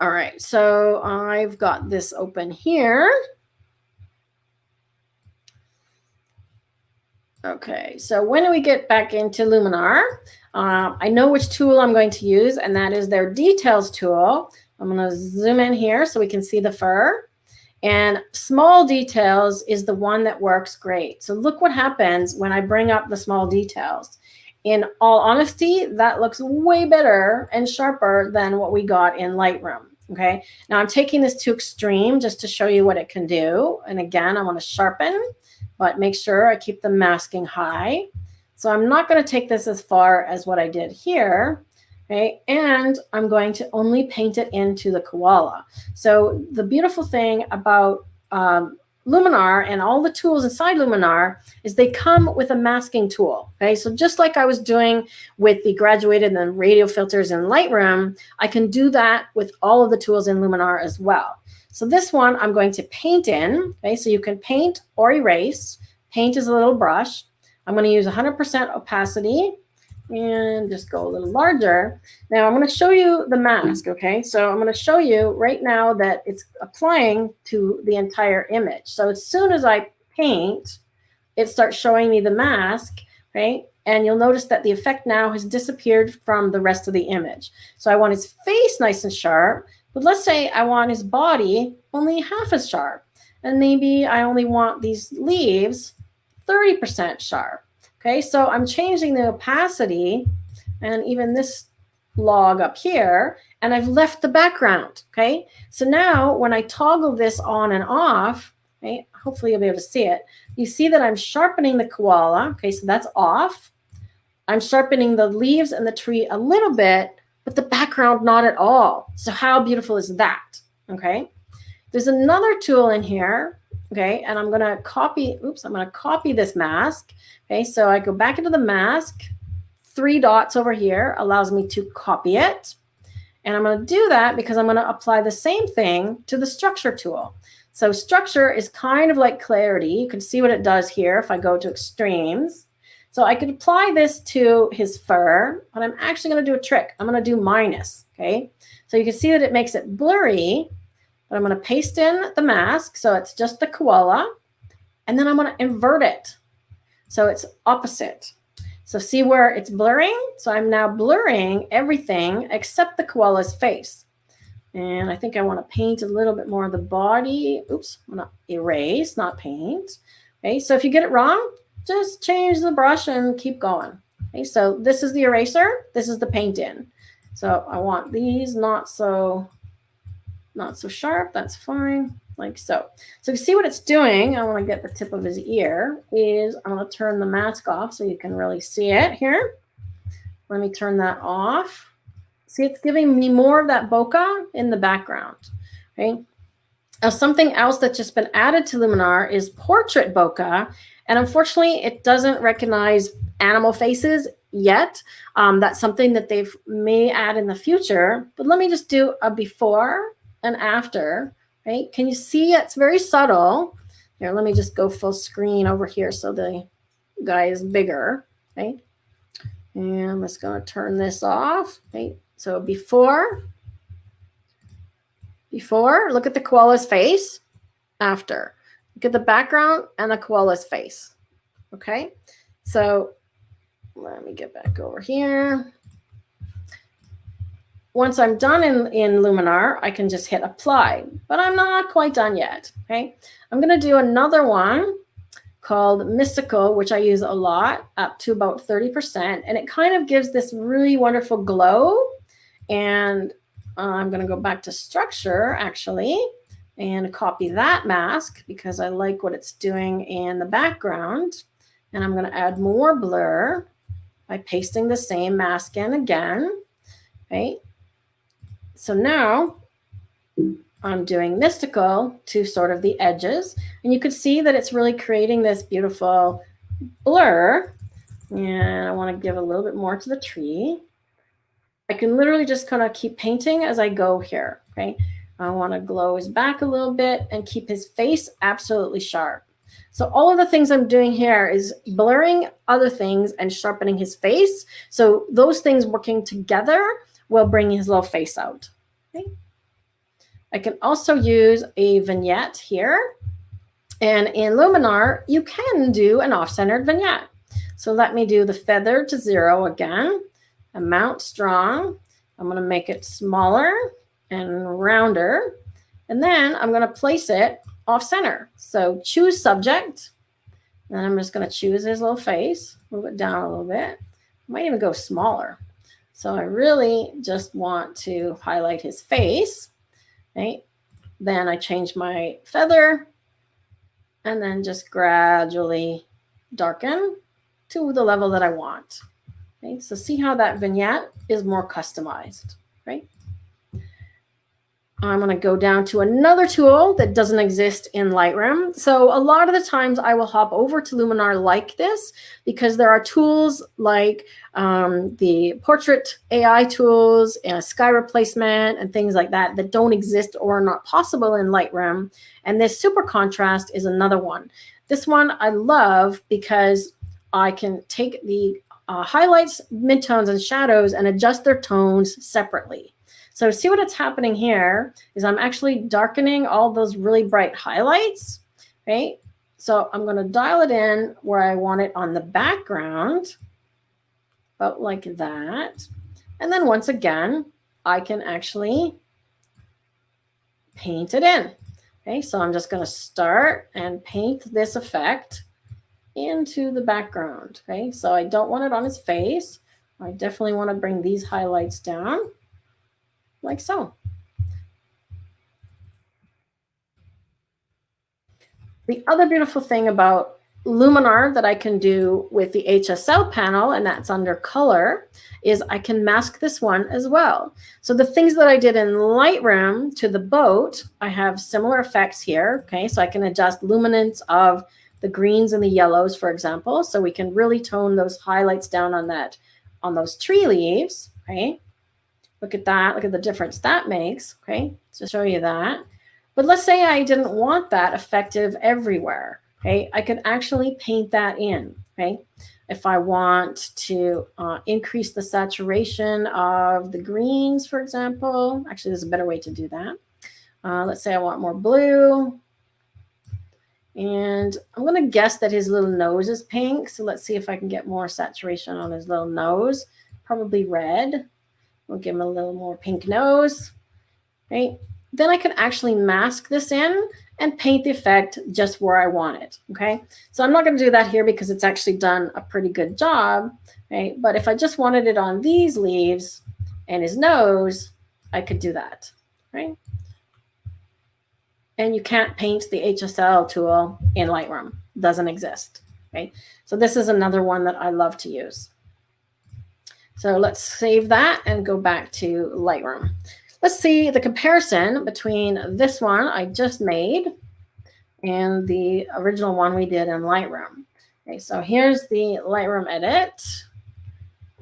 A: All right, so I've got this open here. Okay, so when we get back into Luminar, I know which tool I'm going to use, and that is their details tool. I'm going to zoom in here so we can see the fur. And small details is the one that works great. So look what happens when I bring up the small details. In all honesty, that looks way better and sharper than what we got in Lightroom. Okay, now I'm taking this to extreme just to show you what it can do. And again, I want to sharpen, but make sure I keep the masking high. So I'm not going to take this as far as what I did here. Okay, and I'm going to only paint it into the koala. So the beautiful thing about Luminar and all the tools inside Luminar is they come with a masking tool. Okay, so just like I was doing with the graduated and radio filters in Lightroom, I can do that with all of the tools in Luminar as well. So this one I'm going to paint in. Okay, so you can paint or erase. Paint is a little brush. I'm going to use 100% opacity. and just go a little larger. Now I'm going to show you the mask, okay? So I'm going to show you right now that it's applying to the entire image. So as soon as I paint, it starts showing me the mask, right? And you'll notice that the effect now has disappeared from the rest of the image. So I want his face nice and sharp, but let's say I want his body only half as sharp. And maybe I only want these leaves 30% sharp. Okay, so I'm changing the opacity and even this log up here, and I've left the background. Okay, so now when I toggle this on and off, okay, hopefully you'll be able to see it. You see that I'm sharpening the koala. Okay, so that's off. I'm sharpening the leaves and the tree a little bit, but the background not at all. So how beautiful is that? Okay, there's another tool in here. Okay, and I'm going to copy, I'm going to copy this mask. Okay, so I go back into the mask, 3 dots over here allows me to copy it. And I'm going to do that because I'm going to apply the same thing to the structure tool. So structure is kind of like clarity. You can see what it does here if I go to extremes. So I could apply this to his fur, but I'm actually going to do a trick. I'm going to do minus, okay? So you can see that it makes it blurry, but I'm going to paste in the mask. So it's just the koala, and then I'm going to invert it. So it's opposite. So see where it's blurring? So I'm now blurring everything except the koala's face. And I think I want to paint a little bit more of the body. Oops, I'm going to erase, not paint. Okay, so if you get it wrong, just change the brush and keep going. Okay, so this is the eraser. This is the paint in. So I want these not so sharp. That's fine. Like so. So you see what it's doing. I want to get the tip of his ear. I'm going to turn the mask off so you can really see it here. Let me turn that off. See, it's giving me more of that bokeh in the background. Okay. Now, something else that's just been added to Luminar is portrait bokeh. And unfortunately, it doesn't recognize animal faces yet. That's something that they may add in the future. But let me just do a before and after. Right? Can you see it's very subtle? Here, let me just go full screen over here so the guy is bigger. Okay. And I'm just going to turn this off. Okay. So before, look at the koala's face. After, look at the background and the koala's face. Okay. So let me get back over here. Once I'm done in Luminar, I can just hit apply, but I'm not quite done yet. Okay. I'm going to do another one called Mystical, which I use a lot, up to about 30%. And it kind of gives this really wonderful glow. And I'm going to go back to structure actually and copy that mask because I like what it's doing in the background. And I'm going to add more blur by pasting the same mask in again. Okay. So now I'm doing Mystical to sort of the edges. And you can see that it's really creating this beautiful blur. And I want to give a little bit more to the tree. I can literally just kind of keep painting as I go here. Okay. I want to glow his back a little bit and keep his face absolutely sharp. So all of the things I'm doing here is blurring other things and sharpening his face. So those things working together will bring his little face out. Okay. I can also use a vignette here. And in Luminar, you can do an off-centered vignette. So let me do the feather to 0 again. Amount strong. I'm going to make it smaller and rounder. And then I'm going to place it off center. So choose subject. And then I'm just going to choose his little face. Move it down a little bit. Might even go smaller. So I really just want to highlight his face. Right? Then I change my feather and then just gradually darken to the level that I want. Okay, so see how that vignette is more customized, right? I'm going to go down to another tool that doesn't exist in Lightroom. So a lot of the times I will hop over to Luminar like this because there are tools like the portrait AI tools and sky replacement and things like that that don't exist or are not possible in Lightroom. And this super contrast is another one. This one I love because I can take the highlights, midtones, and shadows and adjust their tones separately. So see what's happening here is I'm actually darkening all those really bright highlights, right? So I'm going to dial it in where I want it on the background, about like that. And then once again, I can actually paint it in. Okay, so I'm just going to start and paint this effect into the background. Okay, so I don't want it on his face. I definitely want to bring these highlights down like so. The other beautiful thing about Luminar that I can do with the HSL panel, and that's under color, is I can mask this one as well. So the things that I did in Lightroom to the boat, I have similar effects here. Okay, so I can adjust luminance of the greens and the yellows, for example, so we can really tone those highlights down on that, on those tree leaves. Okay, look at that. Look at the difference that makes. Okay, to show you that. But let's say I didn't want that effective everywhere. Okay, I could actually paint that in. Okay, if I want to increase the saturation of the greens, for example, actually, there's a better way to do that. Let's say I want more blue. And I'm going to guess that his little nose is pink. So let's see if I can get more saturation on his little nose. Probably red. We'll give him a little more pink nose. Right? Then I could actually mask this in and paint the effect just where I want it. Okay, so I'm not going to do that here because it's actually done a pretty good job. Right? But if I just wanted it on these leaves and his nose, I could do that. Right? And you can't paint the HSL tool in Lightroom. It doesn't exist. Okay, so this is another one that I love to use. So let's save that and go back to Lightroom. Let's see the comparison between this one I just made and the original one we did in Lightroom. Okay, so here's the Lightroom edit.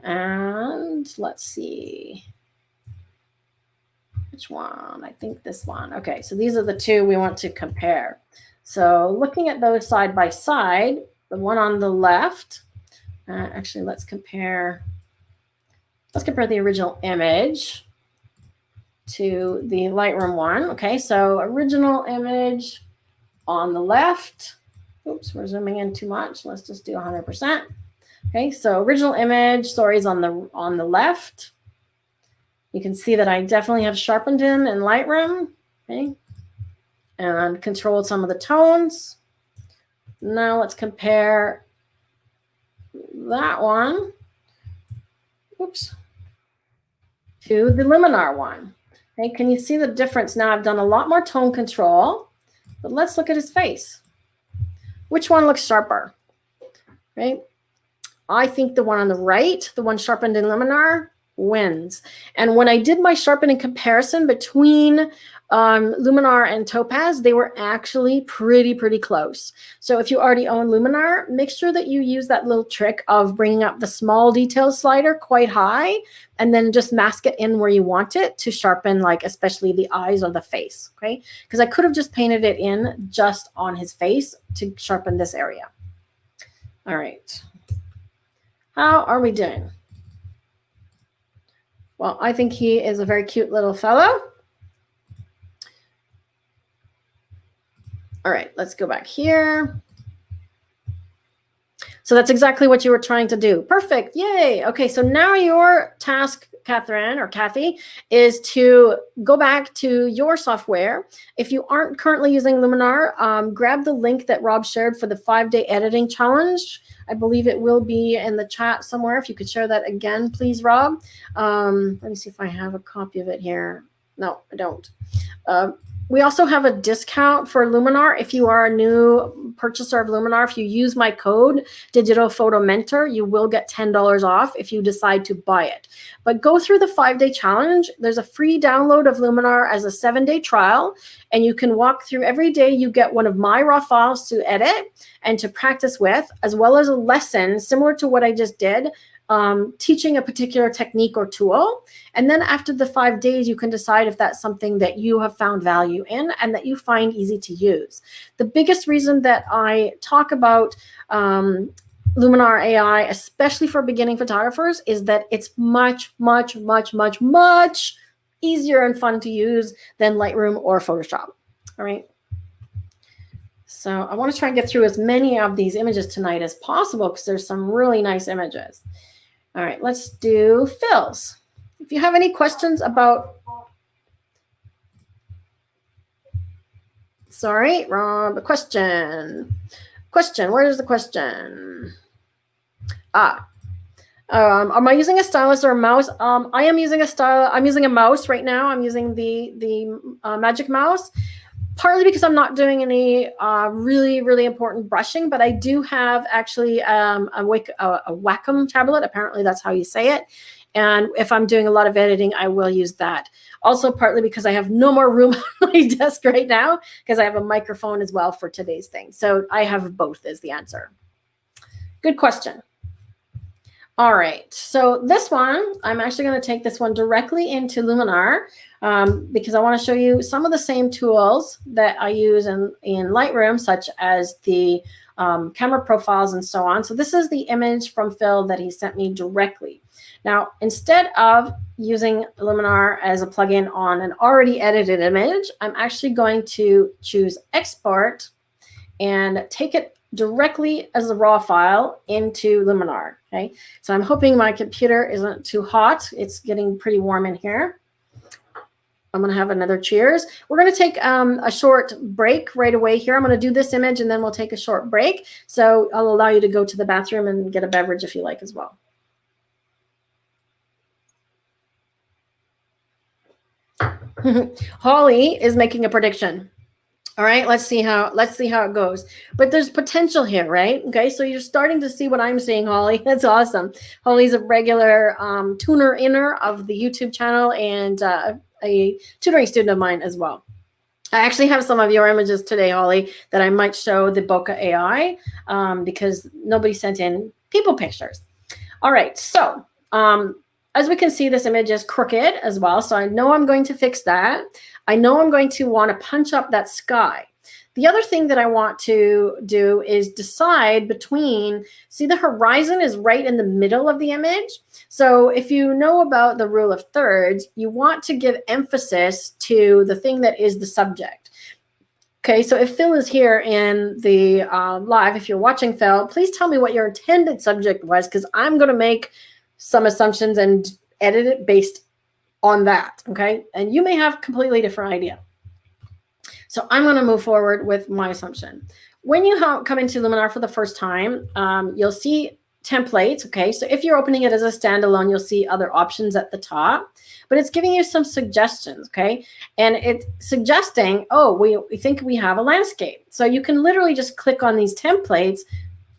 A: And let's see. Which one? I think this one. Okay, so these are the two we want to compare. So looking at those side by side, the one on the left, actually let's compare the original image to the Lightroom one. Okay, so original image on the left. Oops, we're zooming in too much. Let's just do 100%. Okay, so original image, sorry, is on the left. You can see that I definitely have sharpened him in Lightroom, okay, and controlled some of the tones. Now let's compare that one, oops, to the Luminar one. Okay, can you see the difference? Now I've done a lot more tone control, but let's look at his face. Which one looks sharper? Right? I think the one on the right, the one sharpened in Luminar, wins. And when I did my sharpening comparison between Luminar and Topaz, they were actually pretty close. So if you already own Luminar, make sure that you use that little trick of bringing up the small detail slider quite high and then just mask it in where you want it to sharpen, like especially the eyes or the face. Okay, because I could have just painted it in just on his face to sharpen this area. All right, how are we doing? Well, I think he is a very cute little fellow. All right, let's go back here. So that's exactly what you were trying to do. Perfect. Yay. Okay, so now your task, Catherine or Cathy, is to go back to your software. If you aren't currently using Luminar, grab the link that Rob shared for the 5-day editing challenge. I believe it will be in the chat somewhere. If you could share that again, please, Rob. Let me see if I have a copy of it here. No, I don't. We also have a discount for Luminar. If you are a new purchaser of Luminar, if you use my code Digital Photo Mentor, you will get $10 off if you decide to buy it. But go through the 5-day challenge. There's a free download of Luminar as a 7-day trial, and you can walk through every day. You get one of my raw files to edit and to practice with, as well as a lesson similar to what I just did, teaching a particular technique or tool. And then after the 5 days, you can decide if that's something that you have found value in and that you find easy to use. The biggest reason that I talk about Luminar AI, especially for beginning photographers, is that it's much, much, much, much, much easier and fun to use than Lightroom or Photoshop. All right. So I want to try and get through as many of these images tonight as possible because there's some really nice images. All right, let's do fills. If you have any questions about, sorry, wrong, the question. Question, where is the question? Am I using a stylus or a mouse? I am using a style. I'm using a mouse right now. I'm using the Magic Mouse, partly because I'm not doing any really, really important brushing, but I do have actually a Wacom tablet. Apparently that's how you say it. And if I'm doing a lot of editing, I will use that. Also, partly because I have no more room on my desk right now, because I have a microphone as well for today's thing. So I have both is the answer. Good question. All right, so this one, I'm actually going to take this one directly into Luminar because I want to show you some of the same tools that I use in Lightroom, such as the camera profiles and so on. So this is the image from Phil that he sent me directly. Now, instead of using Luminar as a plugin on an already edited image, I'm actually going to choose Export and take it directly as a raw file into Luminar. Okay, so I'm hoping my computer isn't too hot. It's getting pretty warm in here. I'm going to have another cheers. We're going to take a short break right away here. I'm going to do this image and then we'll take a short break. So I'll allow you to go to the bathroom and get a beverage if you like as well. Holly is making a prediction. All right, let's see how it goes. But there's potential here, right? Okay, so you're starting to see what I'm seeing, Holly. That's awesome. Holly's a regular tuner inner of the YouTube channel and a tutoring student of mine as well. I actually have some of your images today, Holly, that I might show the Bokeh AI because nobody sent in people pictures. All right, so as we can see, this image is crooked as well. So I know I'm going to fix that. I know I'm going to want to punch up that sky. The other thing that I want to do is decide between, see the horizon is right in the middle of the image. So if you know about the rule of thirds, you want to give emphasis to the thing that is the subject. Okay, so if Phil is here in the live, if you're watching Phil, please tell me what your intended subject was because I'm going to make some assumptions and edit it based on that, okay? And you may have a completely different idea. So I'm going to move forward with my assumption. When you come into Luminar for the first time, you'll see templates, okay? So if you're opening it as a standalone, you'll see other options at the top, but it's giving you some suggestions, okay? And it's suggesting, oh, we think we have a landscape. So you can literally just click on these templates.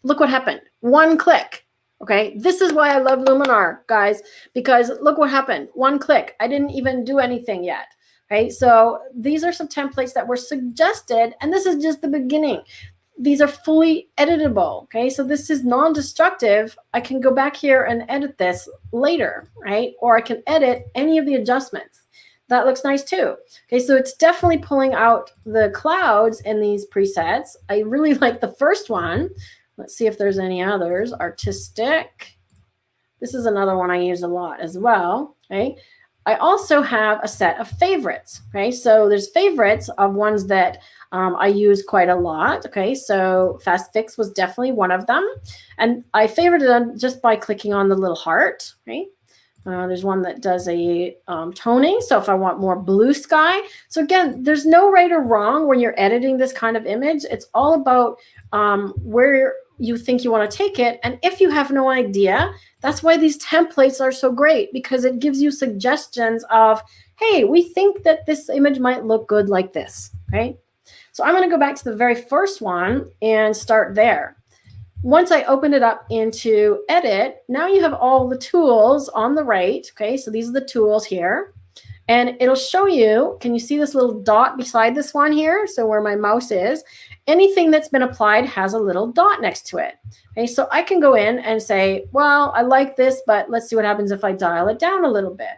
A: Look what happened. One click. Okay, this is why I love Luminar, guys, because look what happened. One click. I didn't even do anything yet. Okay, so these are some templates that were suggested, and this is just the beginning. These are fully editable. Okay, so this is non-destructive. I can go back here and edit this later, right? Or I can edit any of the adjustments. That looks nice too. Okay, so it's definitely pulling out the clouds in these presets. I really like the first one. Let's see if there's any others. Artistic. This is another one I use a lot as well. Okay. I also have a set of favorites. Okay. So there's favorites of ones that I use quite a lot. Okay. So Fast Fix was definitely one of them. And I favorited them just by clicking on the little heart. Okay. There's one that does a toning. So if I want more blue sky. So again, there's no right or wrong when you're editing this kind of image. It's all about where you think you want to take it. And if you have no idea, that's why these templates are so great, because it gives you suggestions of, hey, we think that this image might look good like this, right? So I'm going to go back to the very first one and start there. Once I open it up into edit, now you have all the tools on the right. Okay, so these are the tools here. And it'll show you, can you see this little dot beside this one here? So where my mouse is, anything that's been applied has a little dot next to it. Okay, so I can go in and say, well, I like this, but let's see what happens if I dial it down a little bit.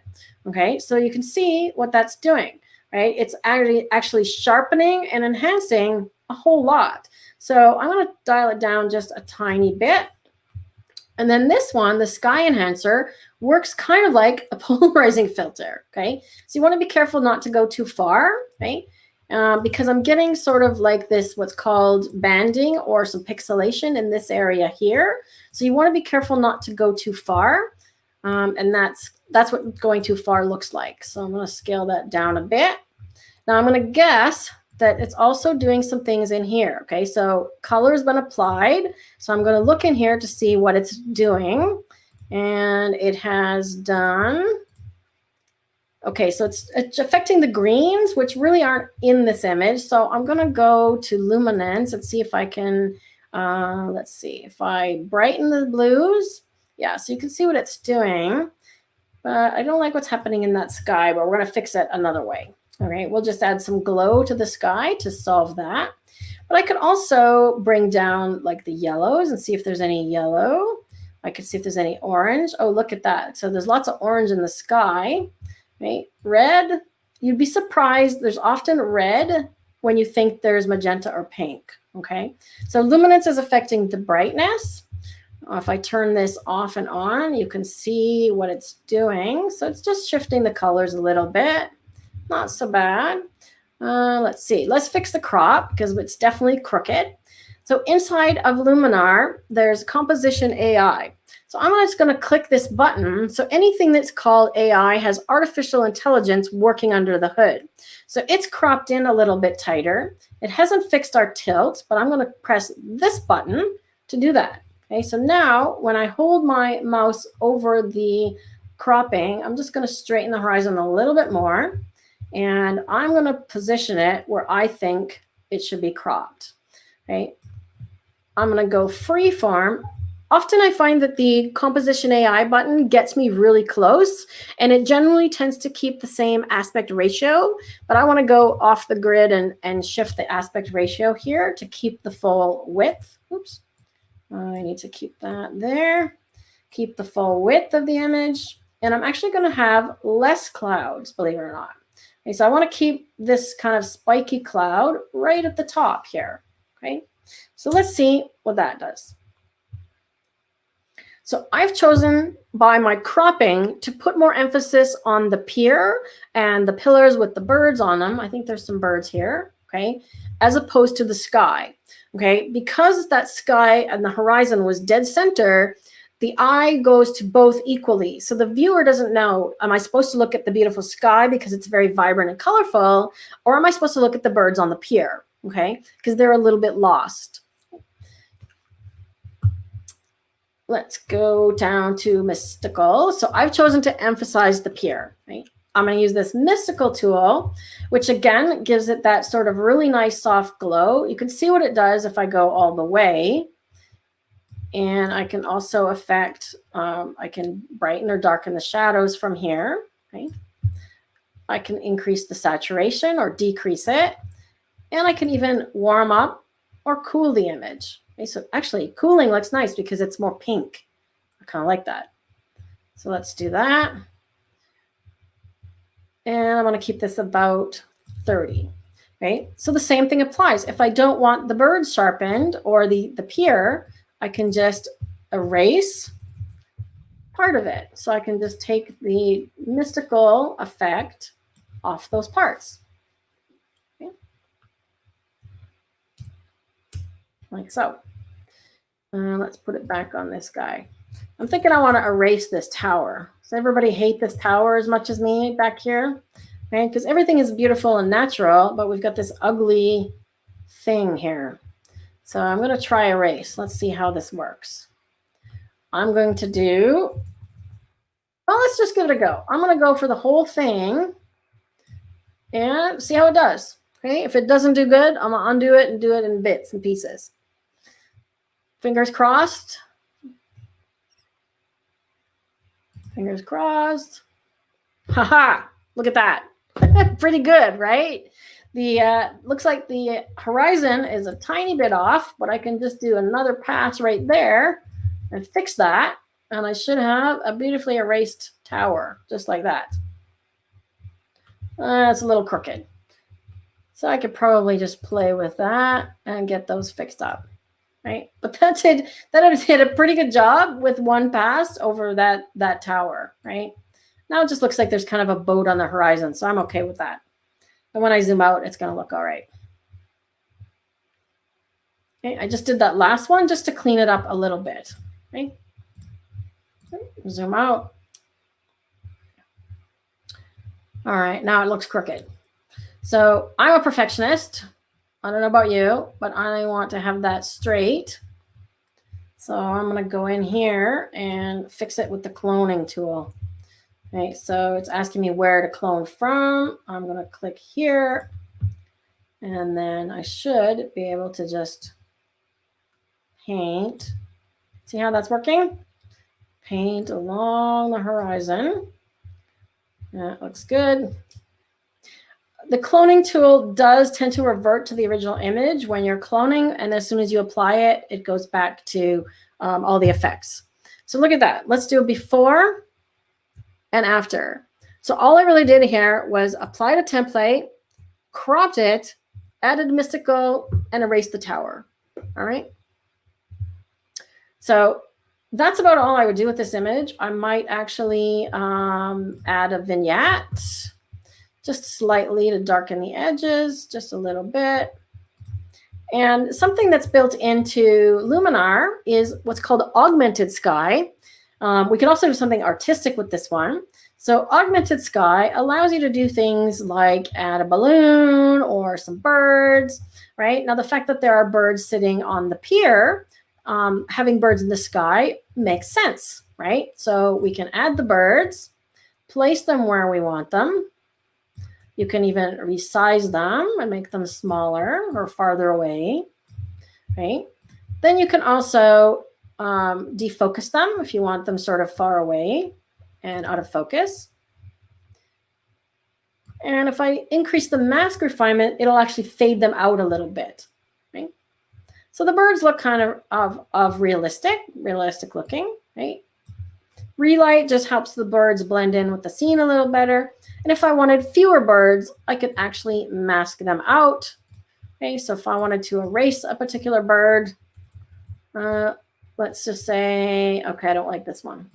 A: Okay, so you can see what that's doing, right? It's actually sharpening and enhancing a whole lot. So I'm going to dial it down just a tiny bit. And then this one, the sky enhancer, works kind of like a polarizing filter, okay? So you want to be careful not to go too far, okay? Because I'm getting sort of like this, what's called banding or some pixelation in this area here. So you want to be careful not to go too far. And that's what going too far looks like. So I'm going to scale that down a bit. Now I'm going to guess that it's also doing some things in here. Okay, so color has been applied. So I'm going to look in here to see what it's doing. And it has done... Okay, so it's affecting the greens, which really aren't in this image. So I'm going to go to luminance and see if I can, let's see, if I brighten the blues. Yeah, so you can see what it's doing. But I don't like what's happening in that sky, but we're going to fix it another way. All right, we'll just add some glow to the sky to solve that. But I could also bring down like the yellows and see if there's any yellow. I could see if there's any orange. Oh, look at that. So there's lots of orange in the sky. Right? Red, you'd be surprised. There's often red when you think there's magenta or pink. Okay, so luminance is affecting the brightness. If I turn this off and on, you can see what it's doing. So it's just shifting the colors a little bit. Not so bad. Let's see. Let's fix the crop because it's definitely crooked. So inside of Luminar, there's Composition AI. So I'm just going to click this button. So anything that's called AI has artificial intelligence working under the hood. So it's cropped in a little bit tighter. It hasn't fixed our tilt, but I'm going to press this button to do that. Okay, so now when I hold my mouse over the cropping, I'm just going to straighten the horizon a little bit more. And I'm going to position it where I think it should be cropped. Okay, I'm going to go freeform. Often I find that the Composition AI button gets me really close, and it generally tends to keep the same aspect ratio, but I want to go off the grid and shift the aspect ratio here to keep the full width. Oops, I need to keep that there. Keep the full width of the image, and I'm actually going to have less clouds, believe it or not. Okay, so I want to keep this kind of spiky cloud right at the top here. Okay, so let's see what that does. So I've chosen by my cropping to put more emphasis on the pier and the pillars with the birds on them. I think there's some birds here, okay, as opposed to the sky, okay? Because that sky and the horizon was dead center, the eye goes to both equally. So the viewer doesn't know, am I supposed to look at the beautiful sky because it's very vibrant and colorful, or am I supposed to look at the birds on the pier, okay? Because they're a little bit lost. Let's go down to mystical. So I've chosen to emphasize the pier, right? I'm going to use this mystical tool, which again gives it that sort of really nice soft glow. You can see what it does if I go all the way. And I can also affect, I can brighten or darken the shadows from here, right? I can increase the saturation or decrease it. And I can even warm up or cool the image. Okay, so actually cooling looks nice because it's more pink. I kind of like that. So let's do that. And I'm going to keep this about 30. Right? So the same thing applies. If I don't want the birds sharpened or the pier, I can just erase part of it. So I can just take the mystical effect off those parts. Okay. Like so. Let's put it back on this guy. I'm thinking I want to erase this tower. Does everybody hate this tower as much as me back here? Right? Because everything is beautiful and natural, but we've got this ugly thing here. So I'm going to try erase. Let's see how this works. I'm going to do, well, let's just give it a go. I'm going to go for the whole thing and see how it does. Okay, if it doesn't do good, I'm going to undo it and do it in bits and pieces. Fingers crossed. Fingers crossed. Haha, look at that. Pretty good, right? The looks like the horizon is a tiny bit off, but I can just do another pass right there and fix that. And I should have a beautifully erased tower, just like that. It's a little crooked. So I could probably just play with that and get those fixed up. right? But that did a pretty good job with one pass over that tower, right? Now it just looks like there's kind of a boat on the horizon, so I'm okay with that. And when I zoom out, it's going to look all right. Okay, I just did that last one just to clean it up a little bit. Okay, zoom out. All right, now it looks crooked. So I'm a perfectionist. I don't know about you, but I want to have that straight. So I'm going to go in here and fix it with the cloning tool. Okay, so it's asking me where to clone from. I'm going to click here, and then I should be able to just paint. See how that's working? Paint along the horizon. That looks good. The cloning tool does tend to revert to the original image when you're cloning, and as soon as you apply it, it goes back to all the effects. So look at that. Let's do a before and after. So all I really did here was apply the template, cropped it, added mystical, and erased the tower. All right. So that's about all I would do with this image. I might actually add a vignette, just slightly to darken the edges, just a little bit. And something that's built into Luminar is what's called augmented sky. We could also do something artistic with this one. So augmented sky allows you to do things like add a balloon or some birds, right? Now, the fact that there are birds sitting on the pier, having birds in the sky makes sense, right? So we can add the birds, place them where we want them. You can even resize them and make them smaller or farther away, right? Then you can also defocus them if you want them sort of far away and out of focus. And if I increase the mask refinement, it'll actually fade them out a little bit, right? So the birds look kind of realistic looking, right? Relight just helps the birds blend in with the scene a little better. And if I wanted fewer birds, I could actually mask them out. Okay, so if I wanted to erase a particular bird, let's just say, okay, I don't like this one.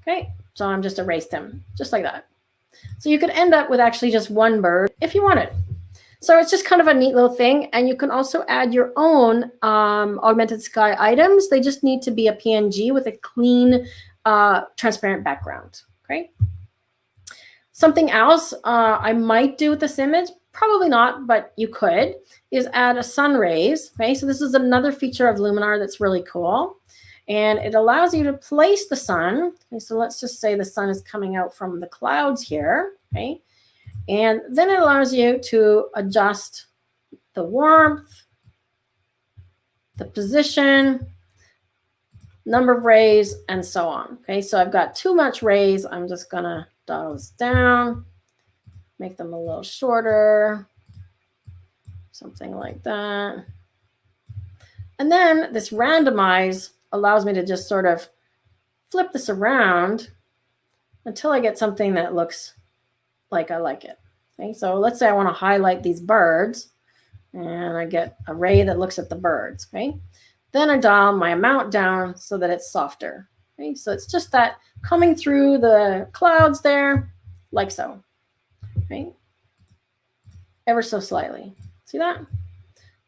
A: Okay, so I'm just erased him, just like that. So you could end up with actually just one bird if you wanted. So it's just kind of a neat little thing. And you can also add your own augmented sky items. They just need to be a PNG with a clean, transparent background. Okay. Something else I might do with this image, probably not, but you could, is add a sun rays. Okay. So this is another feature of Luminar that's really cool. And it allows you to place the sun. Okay, so let's just say the sun is coming out from the clouds here. Okay. And then it allows you to adjust the warmth, the position, number of rays, and so on. Okay, so I've got too much rays. I'm just going to dial this down, make them a little shorter, something like that. And then this randomize allows me to just sort of flip this around until I get something that looks like I like it. Okay, so let's say I want to highlight these birds, and I get a ray that looks at the birds. Okay, then I dial my amount down so that it's softer. Okay, so it's just that coming through the clouds there, like so. Okay, ever so slightly. See that?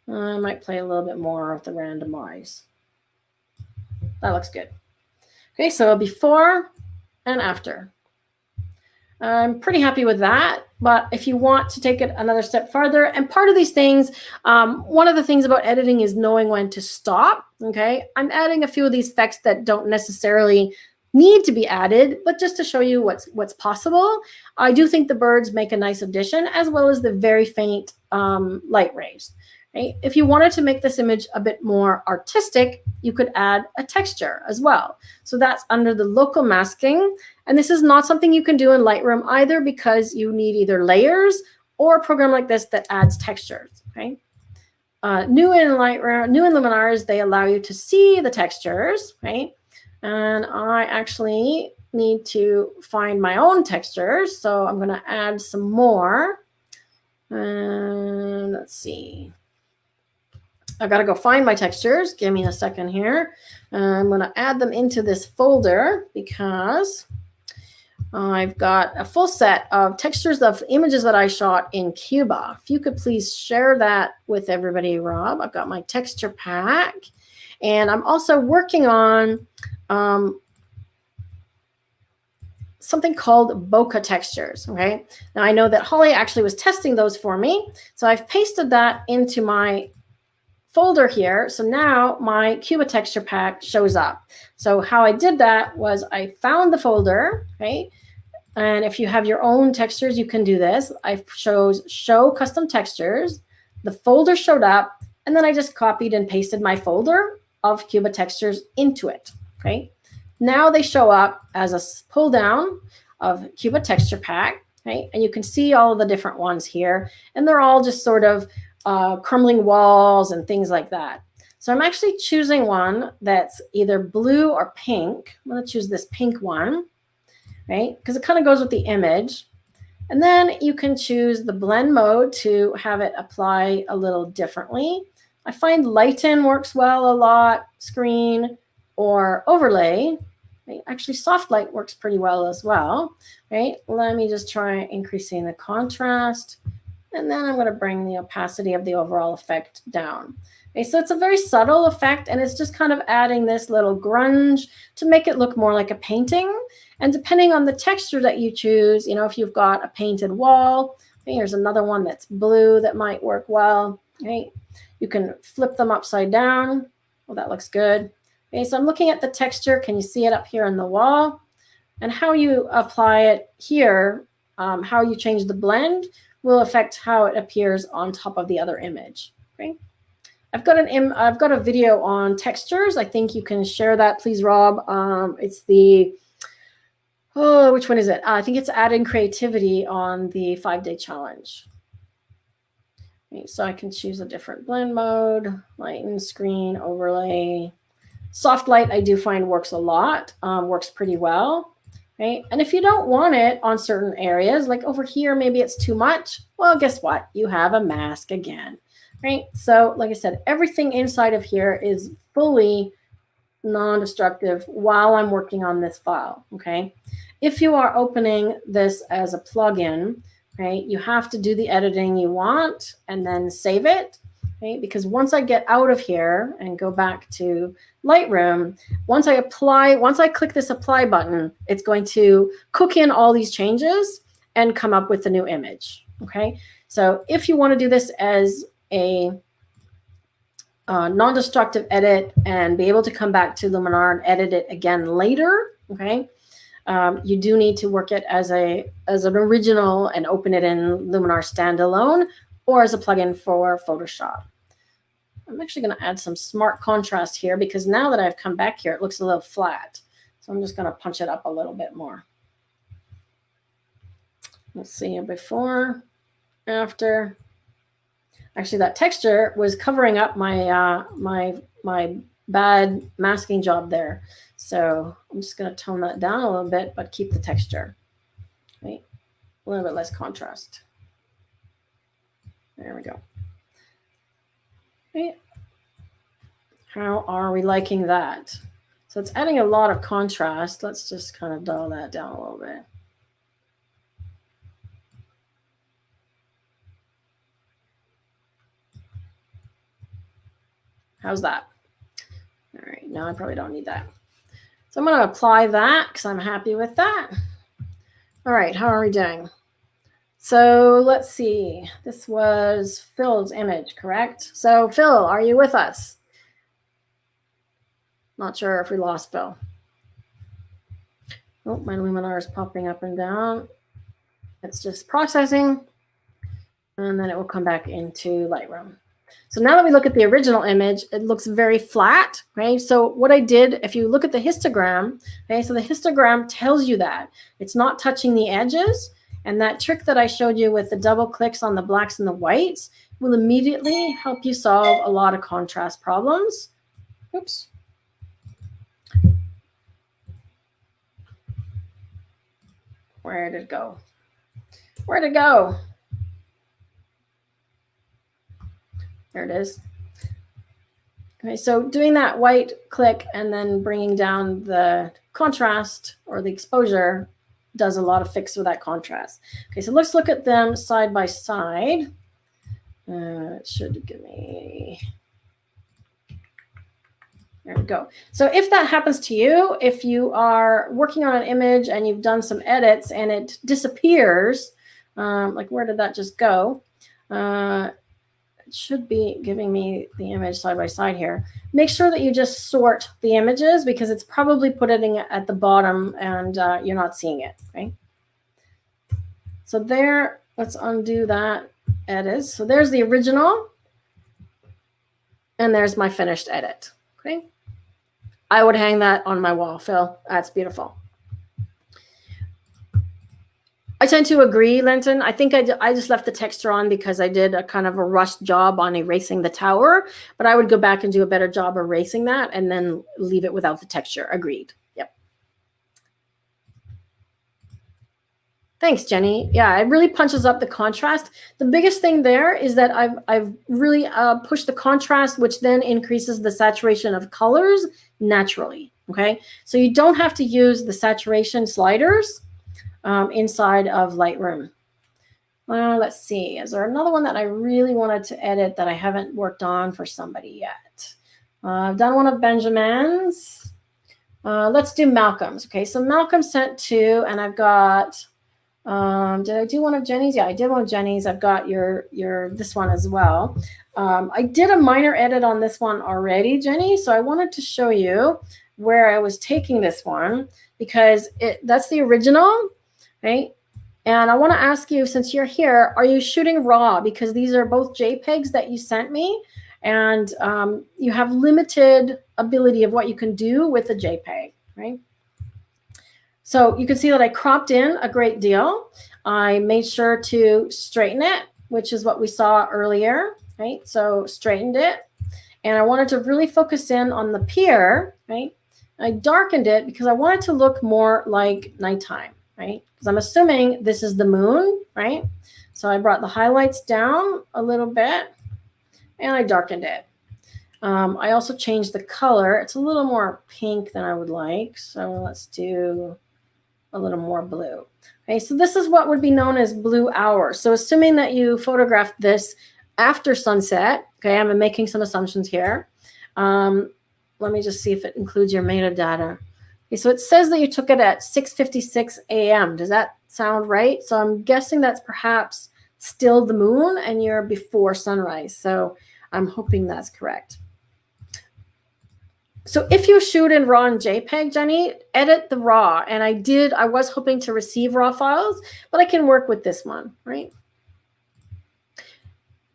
A: I might play a little bit more with the randomize. That looks good. Okay, so before and after. I'm pretty happy with that, but if you want to take it another step farther, and part of these things, one of the things about editing is knowing when to stop, okay? I'm adding a few of these effects that don't necessarily need to be added, but just to show you what's possible. I do think the birds make a nice addition, as well as the very faint light rays. Right? If you wanted to make this image a bit more artistic, you could add a texture as well. So that's under the local masking. And this is not something you can do in Lightroom either, because you need either layers or a program like this that adds textures. Okay. New in Lightroom, new in Luminar is they allow you to see the textures, right? And I actually need to find my own textures. So I'm going to add some more. And let's see. I've got to go find my textures. Give me a second here. I'm going to add them into this folder because I've got a full set of textures of images that I shot in Cuba. If you could please share that with everybody, Rob. I've got my texture pack, and I'm also working on something called Bokeh textures. Okay. Now I know that Holly actually was testing those for me, so I've pasted that into my folder here. So now my Cuba texture pack shows up. So how I did that was I found the folder, right? And if you have your own textures, you can do this. I chose show custom textures. The folder showed up, and then I just copied and pasted my folder of Cuba textures into it. Okay. Now they show up as a pull down of Cuba texture pack. Okay. And you can see all of the different ones here, and they're all just sort of crumbling walls and things like that. So I'm actually choosing one that's either blue or pink. I'm going to choose this pink one, right? Because it kind of goes with the image. And then you can choose the blend mode to have it apply a little differently. I find lighten works well a lot, screen or overlay. Right? Actually, soft light works pretty well as well, right? Let me just try increasing the contrast. And then I'm going to bring the opacity of the overall effect down. Okay, so it's a very subtle effect, and it's just kind of adding this little grunge to make it look more like a painting. And depending on the texture that you choose, you know, if you've got a painted wall, okay, here's another one that's blue that might work well. Okay, you can flip them upside down. Well, that looks good. Okay, so I'm looking at the texture. Can you see it up here on the wall? And how you apply it here, how you change the blend will affect how it appears on top of the other image. Okay. I've got a video on textures. I think you can share that, please, Rob. It's the which one is it? I think it's adding creativity on the 5-day challenge. Okay, so I can choose a different blend mode, lighten, screen, overlay. Soft light I do find works a lot, works pretty well. Right? And if you don't want it on certain areas, like over here, maybe it's too much. Well, guess what? You have a mask again, right? So like I said, everything inside of here is fully non-destructive while I'm working on this file, okay? If you are opening this as a plugin, right, you have to do the editing you want and then save it, right? Because once I get out of here and go back to Lightroom, once I click this apply button, it's going to cook in all these changes and come up with the new image. Okay. So if you want to do this as a non-destructive edit and be able to come back to Luminar and edit it again later, okay, you do need to work it as an original and open it in Luminar standalone or as a plugin for Photoshop. I'm actually going to add some smart contrast here because now that I've come back here, it looks a little flat. So I'm just going to punch it up a little bit more. Let's see here, before, after. Actually, that texture was covering up my my bad masking job there. So I'm just going to tone that down a little bit, but keep the texture. Right? A little bit less contrast. There we go. Right. How are we liking that? So it's adding a lot of contrast. Let's just kind of dull that down a little bit. How's that? All right, now I probably don't need that. So I'm going to apply that because I'm happy with that. All right, how are we doing? So let's see. This was Phil's image, correct? So Phil, are you with us? Not sure if we lost Phil. Oh, my Luminar is popping up and down. It's just processing. And then it will come back into Lightroom. So now that we look at the original image, it looks very flat, right? So what I did, if you look at the histogram, okay, so the histogram tells you that it's not touching the edges. And that trick that I showed you with the double clicks on the blacks and the whites will immediately help you solve a lot of contrast problems. Oops. Where did it go? Where'd it go? There it is. Okay, so doing that white click and then bringing down the contrast or the exposure does a lot of fix with that contrast. Okay, so let's look at them side by side. It should give me, there we go. So if that happens to you, if you are working on an image and you've done some edits and it disappears, like where did that just go? It should be giving me the image side by side here. Make sure that you just sort the images because it's probably putting it at the bottom and you're not seeing it, okay? So there, let's undo that edit. So there's the original and there's my finished edit, okay? I would hang that on my wall, Phil. That's beautiful. I tend to agree, Linton. I think I just left the texture on because I did a kind of a rushed job on erasing the tower, but I would go back and do a better job erasing that and then leave it without the texture. Agreed. Yep. Thanks, Jenny. Yeah, it really punches up the contrast. The biggest thing there is that I've really pushed the contrast, which then increases the saturation of colors naturally. Okay, so you don't have to use the saturation sliders inside of Lightroom. Let's see. Is there another one that I really wanted to edit that I haven't worked on for somebody yet? I've done one of Benjamin's. Let's do Malcolm's. Okay, so Malcolm sent two, and I've got. Did I do one of Jenny's? Yeah, I did one of Jenny's. I've got your this one as well. I did a minor edit on this one already, Jenny. So I wanted to show you where I was taking this one because that's the original, right? And I want to ask you, since you're here, are you shooting raw? Because these are both JPEGs that you sent me, and you have limited ability of what you can do with a JPEG, right? So you can see that I cropped in a great deal. I made sure to straighten it, which is what we saw earlier, right? So straightened it. And I wanted to really focus in on the pier, right? I darkened it because I wanted to look more like nighttime, right? Because I'm assuming this is the moon, right? So I brought the highlights down a little bit and I darkened it. I also changed the color. It's a little more pink than I would like. So let's do a little more blue. Okay, so this is what would be known as blue hour. So assuming that you photographed this after sunset, okay, I'm making some assumptions here. Let me just see if it includes your metadata. Okay, so it says that you took it at 6:56 a.m. Does that sound right? So I'm guessing that's perhaps still the moon and you're before sunrise. So I'm hoping that's correct. So if you shoot in RAW and JPEG, Jenny, edit the RAW. And I was hoping to receive RAW files, but I can work with this one, right?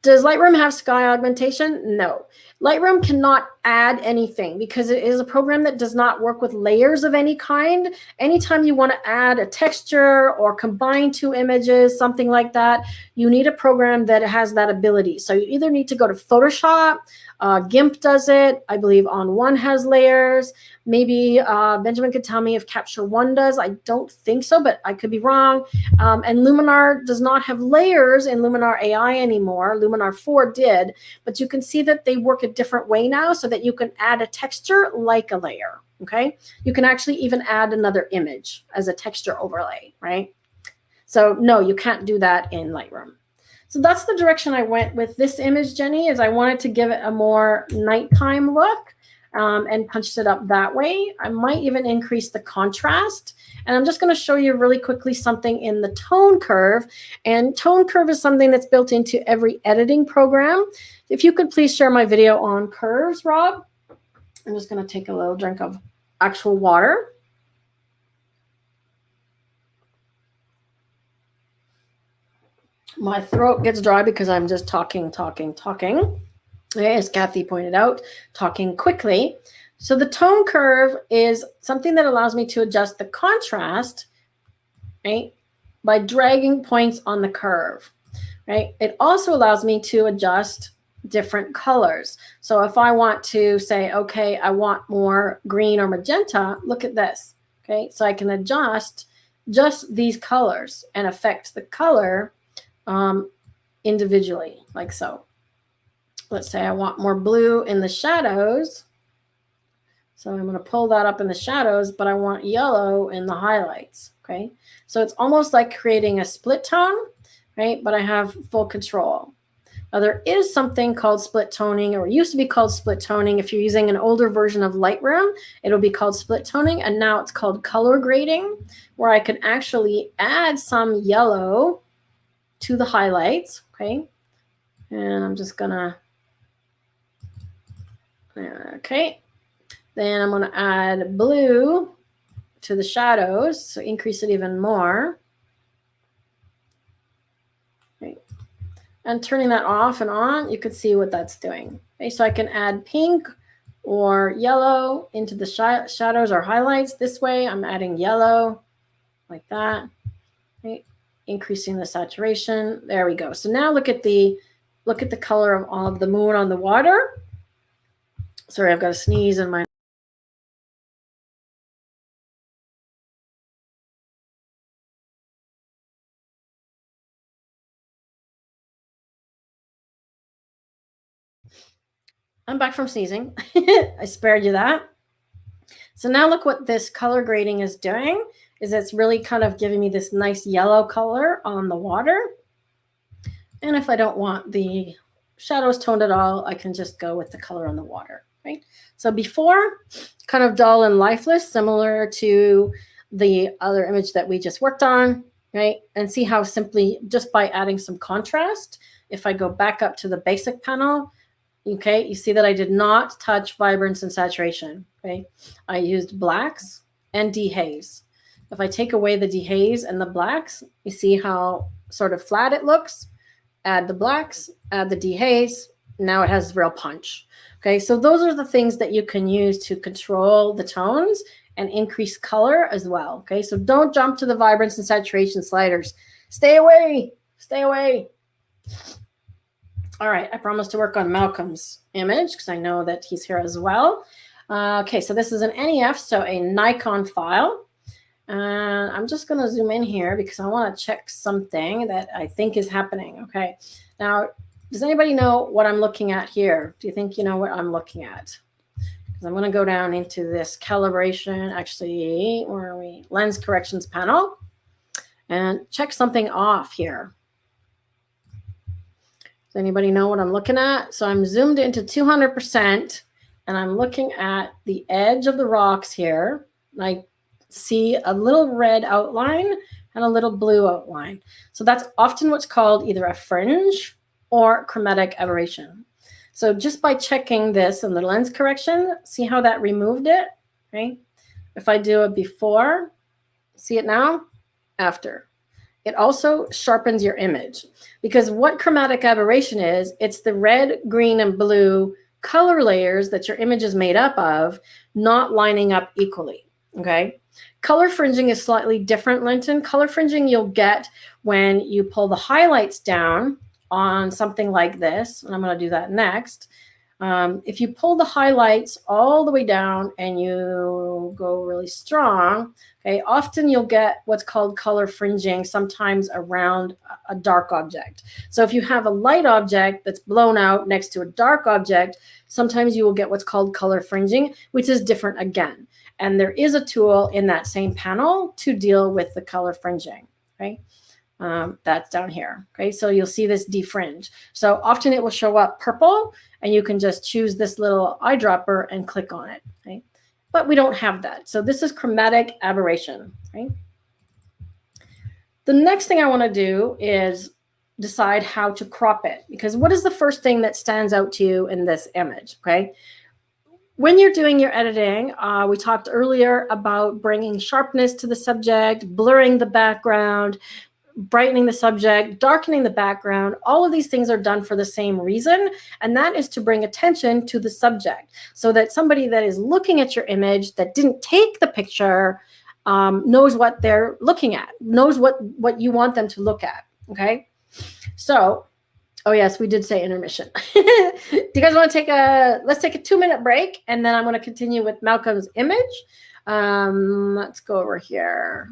A: Does Lightroom have sky augmentation? No. Lightroom cannot add anything because it is a program that does not work with layers of any kind. Anytime you want to add a texture or combine two images, something like that, you need a program that has that ability. So you either need to go to Photoshop, GIMP does it. I believe On One has layers. Maybe Benjamin could tell me if Capture One does. I don't think so, but I could be wrong. And Luminar does not have layers in Luminar AI anymore. Luminar 4 did, but you can see that they work a different way now so that you can add a texture like a layer, okay? You can actually even add another image as a texture overlay, right? So no, you can't do that in Lightroom. So that's the direction I went with this image, Jenny, is I wanted to give it a more nighttime look and punched it up that way. I might even increase the contrast. And I'm just going to show you really quickly something in the tone curve. And tone curve is something that's built into every editing program. If you could please share my video on curves, Rob. I'm just going to take a little drink of actual water. My throat gets dry because I'm just talking. As Cathy pointed out, talking quickly. So the tone curve is something that allows me to adjust the contrast, right, by dragging points on the curve, right? It also allows me to adjust different colors. So if I want to say, okay, I want more green or magenta, look at this, okay? So I can adjust just these colors and affect the color individually, like so. let's say I want more blue in the shadows. So I'm going to pull that up in the shadows, but I want yellow in the highlights. Okay. So it's almost like creating a split tone, right? But I have full control. Now there is something called split toning, or used to be called split toning. If you're using an older version of Lightroom, it'll be called split toning. And now it's called color grading, where I can actually add some yellow to the highlights. Okay. And I'm just gonna, okay. Then I'm gonna add blue to the shadows, so increase it even more. Okay. And turning that off and on, you can see what that's doing. Okay, so I can add pink or yellow into the shadows or highlights. This way, I'm adding yellow like that. Okay. Increasing the saturation. There we go. So now look at the color of all of the moon on the water. Sorry, I've got a sneeze in my. I'm back from sneezing. I spared you that. So now look what this color grading is doing, is it's really kind of giving me this nice yellow color on the water. And if I don't want the shadows toned at all, I can just go with the color on the water, right? So before, kind of dull and lifeless, similar to the other image that we just worked on, right? And see how simply, just by adding some contrast, if I go back up to the basic panel, okay, you see that I did not touch vibrance and saturation. Okay, I used blacks and dehaze. If I take away the dehaze and the blacks, you see how sort of flat it looks. Add the blacks, add the dehaze. Now it has real punch. Okay, so those are the things that you can use to control the tones and increase color as well. Okay, so don't jump to the vibrance and saturation sliders. Stay away. Stay away. All right, I promised to work on Malcolm's image because I know that he's here as well. Okay, so this is an NEF, so a Nikon file. And I'm just going to zoom in here because I want to check something that I think is happening. Okay, now, does anybody know what I'm looking at here? Do you think you know what I'm looking at? Because I'm going to go down into this calibration, actually, where are we? Lens corrections panel, and check something off here. Does anybody know what I'm looking at? So I'm zoomed into 200%, and I'm looking at the edge of the rocks here. I see a little red outline and a little blue outline. So that's often what's called either a fringe or chromatic aberration. So just by checking this in the lens correction, see how that removed it, right? If I do a before, see it now, after. It also sharpens your image, because what chromatic aberration is, it's the red, green, and blue color layers that your image is made up of not lining up equally, okay? Color fringing is slightly different, Linton. Color fringing you'll get when you pull the highlights down on something like this, and I'm going to do that next. If you pull the highlights all the way down and you go really strong, okay, often you'll get what's called color fringing, sometimes around a dark object. So if you have a light object that's blown out next to a dark object, sometimes you will get what's called color fringing, which is different again. And there is a tool in that same panel to deal with the color fringing, okay? That's down here, okay? So you'll see this defringe. So often it will show up purple, and you can just choose this little eyedropper and click on it, okay? But we don't have that. So this is chromatic aberration, right? The next thing I want to do is decide how to crop it, because what is the first thing that stands out to you in this image, okay? When you're doing your editing, we talked earlier about bringing sharpness to the subject, blurring the background, brightening the subject, darkening the background. All of these things are done for the same reason, and that is to bring attention to the subject, so that somebody that is looking at your image that didn't take the picture knows what they're looking at, knows what you want them to look at, okay? So, oh yes, we did say intermission. Do you guys want to let's take a 2-minute break, and then I'm going to continue with Malcolm's image. Let's go over here.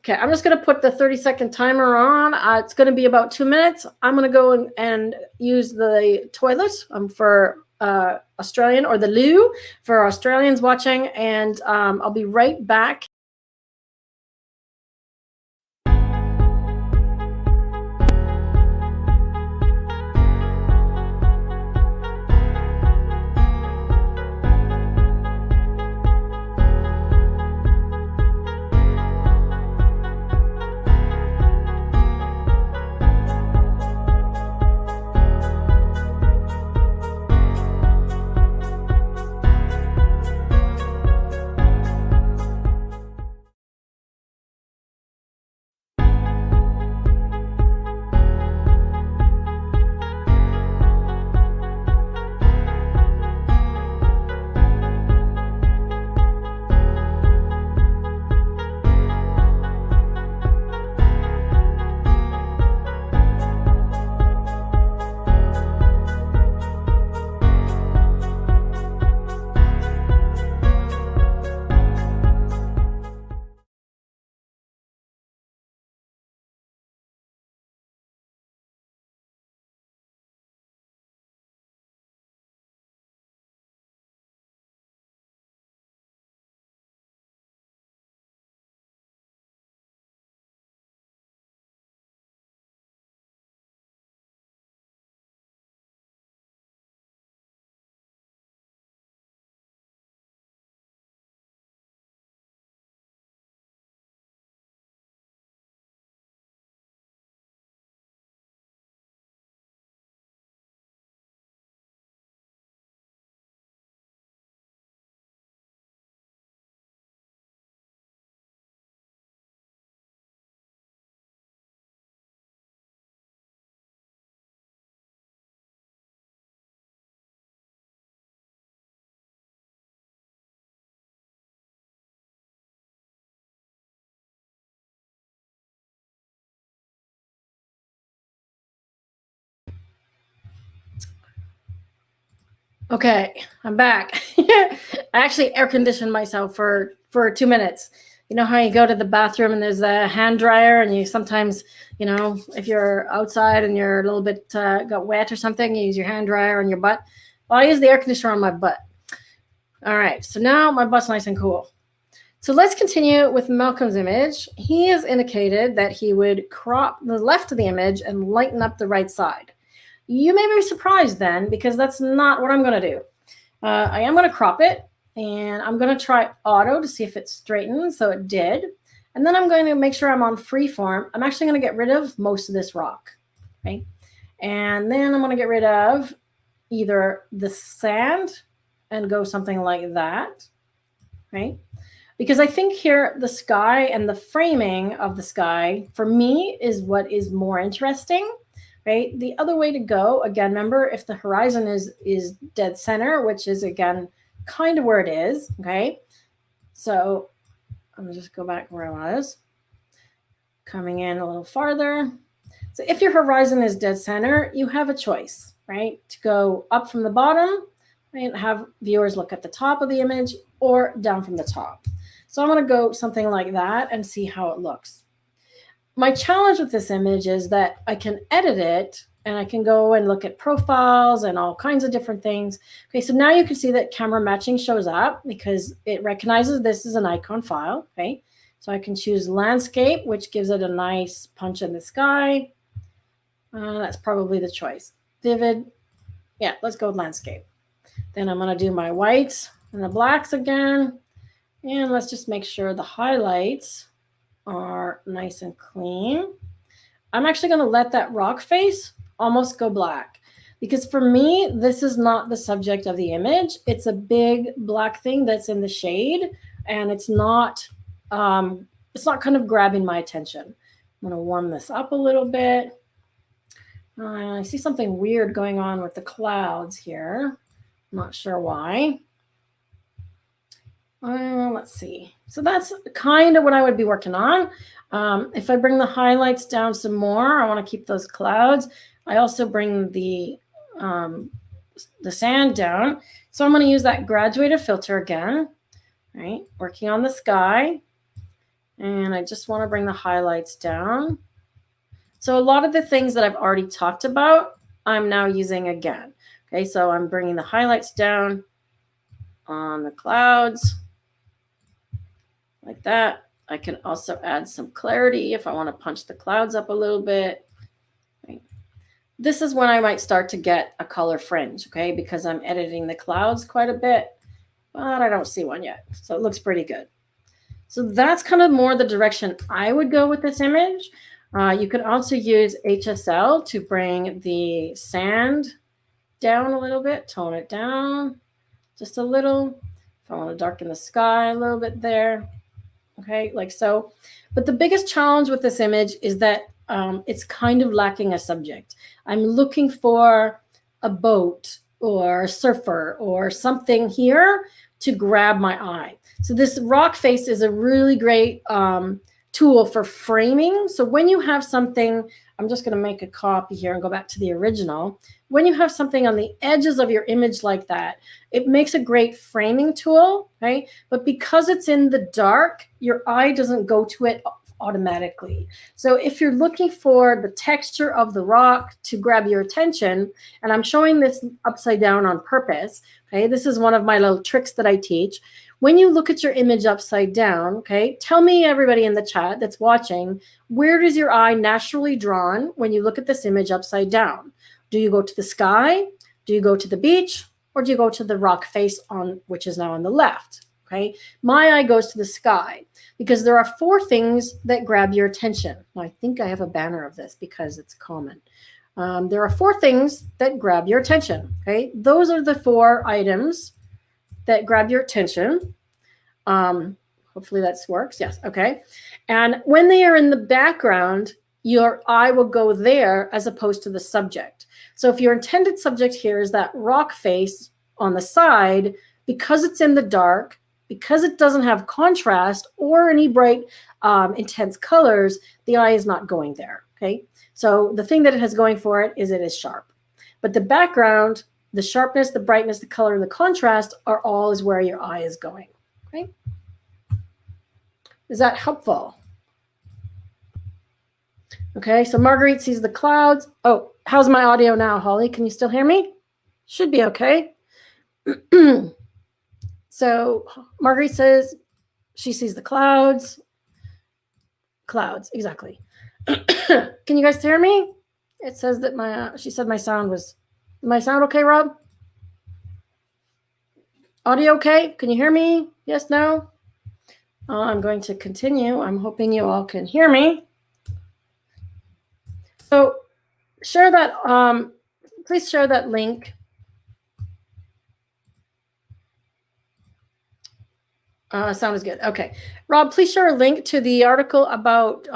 A: Okay, I'm just going to put the 30-second timer on. It's going to be about 2 minutes. I'm going to go and use the toilet for Australian, or the loo for Australians watching, and I'll be right back. Okay, I'm back. I actually air conditioned myself for 2 minutes. You know how you go to the bathroom and there's a hand dryer, and you sometimes, if you're outside and you're a little bit got wet or something, you use your hand dryer on your butt. Well, I use the air conditioner on my butt. All right, so now my butt's nice and cool. So let's continue with Malcolm's image. He has indicated that he would crop the left of the image and lighten up the right side. You may be surprised then, because that's not what I'm going to do. I am going to crop it, and I'm going to try auto to see if it straightens. So it did. And then I'm going to make sure I'm on freeform. I'm actually going to get rid of most of this rock. Okay. And then I'm going to get rid of either the sand and go something like that. Right. Because I think here the sky and the framing of the sky, for me, is what is more interesting. Right? The other way to go, again, remember, if the horizon is dead center, which is, again, kind of where it is, okay? So I'm going to just go back where I was. Coming in a little farther. So if your horizon is dead center, you have a choice, right? To go up from the bottom and have viewers look at the top of the image, or down from the top. So I'm going to go something like that and see how it looks. My challenge with this image is that I can edit it, and I can go and look at profiles and all kinds of different things. Okay, so now you can see that camera matching shows up because it recognizes this is an icon file. Okay, so I can choose landscape, which gives it a nice punch in the sky. That's probably the choice. Vivid. Yeah, let's go with landscape. Then I'm going to do my whites and the blacks again. And let's just make sure the highlights are nice and clean. I'm actually going to let that rock face almost go black, because for me, this is not the subject of the image. It's a big black thing that's in the shade, and it's not kind of grabbing my attention. I'm going to warm this up a little bit. I see something weird going on with the clouds here. I'm not sure why. Let's see. So that's kind of what I would be working on. If I bring the highlights down some more, I want to keep those clouds. I also bring the sand down. So I'm going to use that graduated filter again, right? Working on the sky. And I just want to bring the highlights down. So a lot of the things that I've already talked about, I'm now using again. Okay, so I'm bringing the highlights down on the clouds like that. I can also add some clarity if I want to punch the clouds up a little bit. Right. This is when I might start to get a color fringe, okay, because I'm editing the clouds quite a bit, but I don't see one yet. So it looks pretty good. So that's kind of more the direction I would go with this image. You could also use HSL to bring the sand down a little bit, tone it down just a little. If I want to darken the sky a little bit there, okay, like so. But the biggest challenge with this image is that it's kind of lacking a subject. I'm looking for a boat or a surfer or something here to grab my eye. So this rock face is a really great tool for framing. So when you have something, I'm just going to make a copy here and go back to the original. When you have something on the edges of your image like that, it makes a great framing tool, right? But because it's in the dark, your eye doesn't go to it automatically. So if you're looking for the texture of the rock to grab your attention, and I'm showing this upside down on purpose, okay? This is one of my little tricks that I teach. When you look at your image upside down, okay, tell me, everybody in the chat that's watching, where is your eye naturally drawn when you look at this image upside down? Do you go to the sky? Do you go to the beach? Or do you go to the rock face on, which is now on the left? Okay, my eye goes to the sky because there are 4 things that grab your attention. I think I have a banner of this because it's common. There are 4 things that grab your attention. Okay, those are the 4 items that grab your attention. Hopefully that works. Yes. Okay. And when they are in the background, your eye will go there as opposed to the subject. So if your intended subject here is that rock face on the side, because it's in the dark, because it doesn't have contrast or any bright, intense colors, the eye is not going there. Okay. So the thing that it has going for it is sharp. But the background, the sharpness, the brightness, the color, and the contrast are all is where your eye is going. Okay. Is that helpful? Okay, so Marguerite sees the clouds. Oh, how's my audio now, Holly? Can you still hear me? Should be okay. So Marguerite says she sees the clouds. Clouds, exactly. Can you guys hear me? It says that she said my sound was, my sound okay, Rob? Audio okay? Can you hear me? Yes, no? I'm going to continue. I'm hoping you all can hear me. So share that, please share that link. Sound is good. Okay. Rob, please share a link to the article about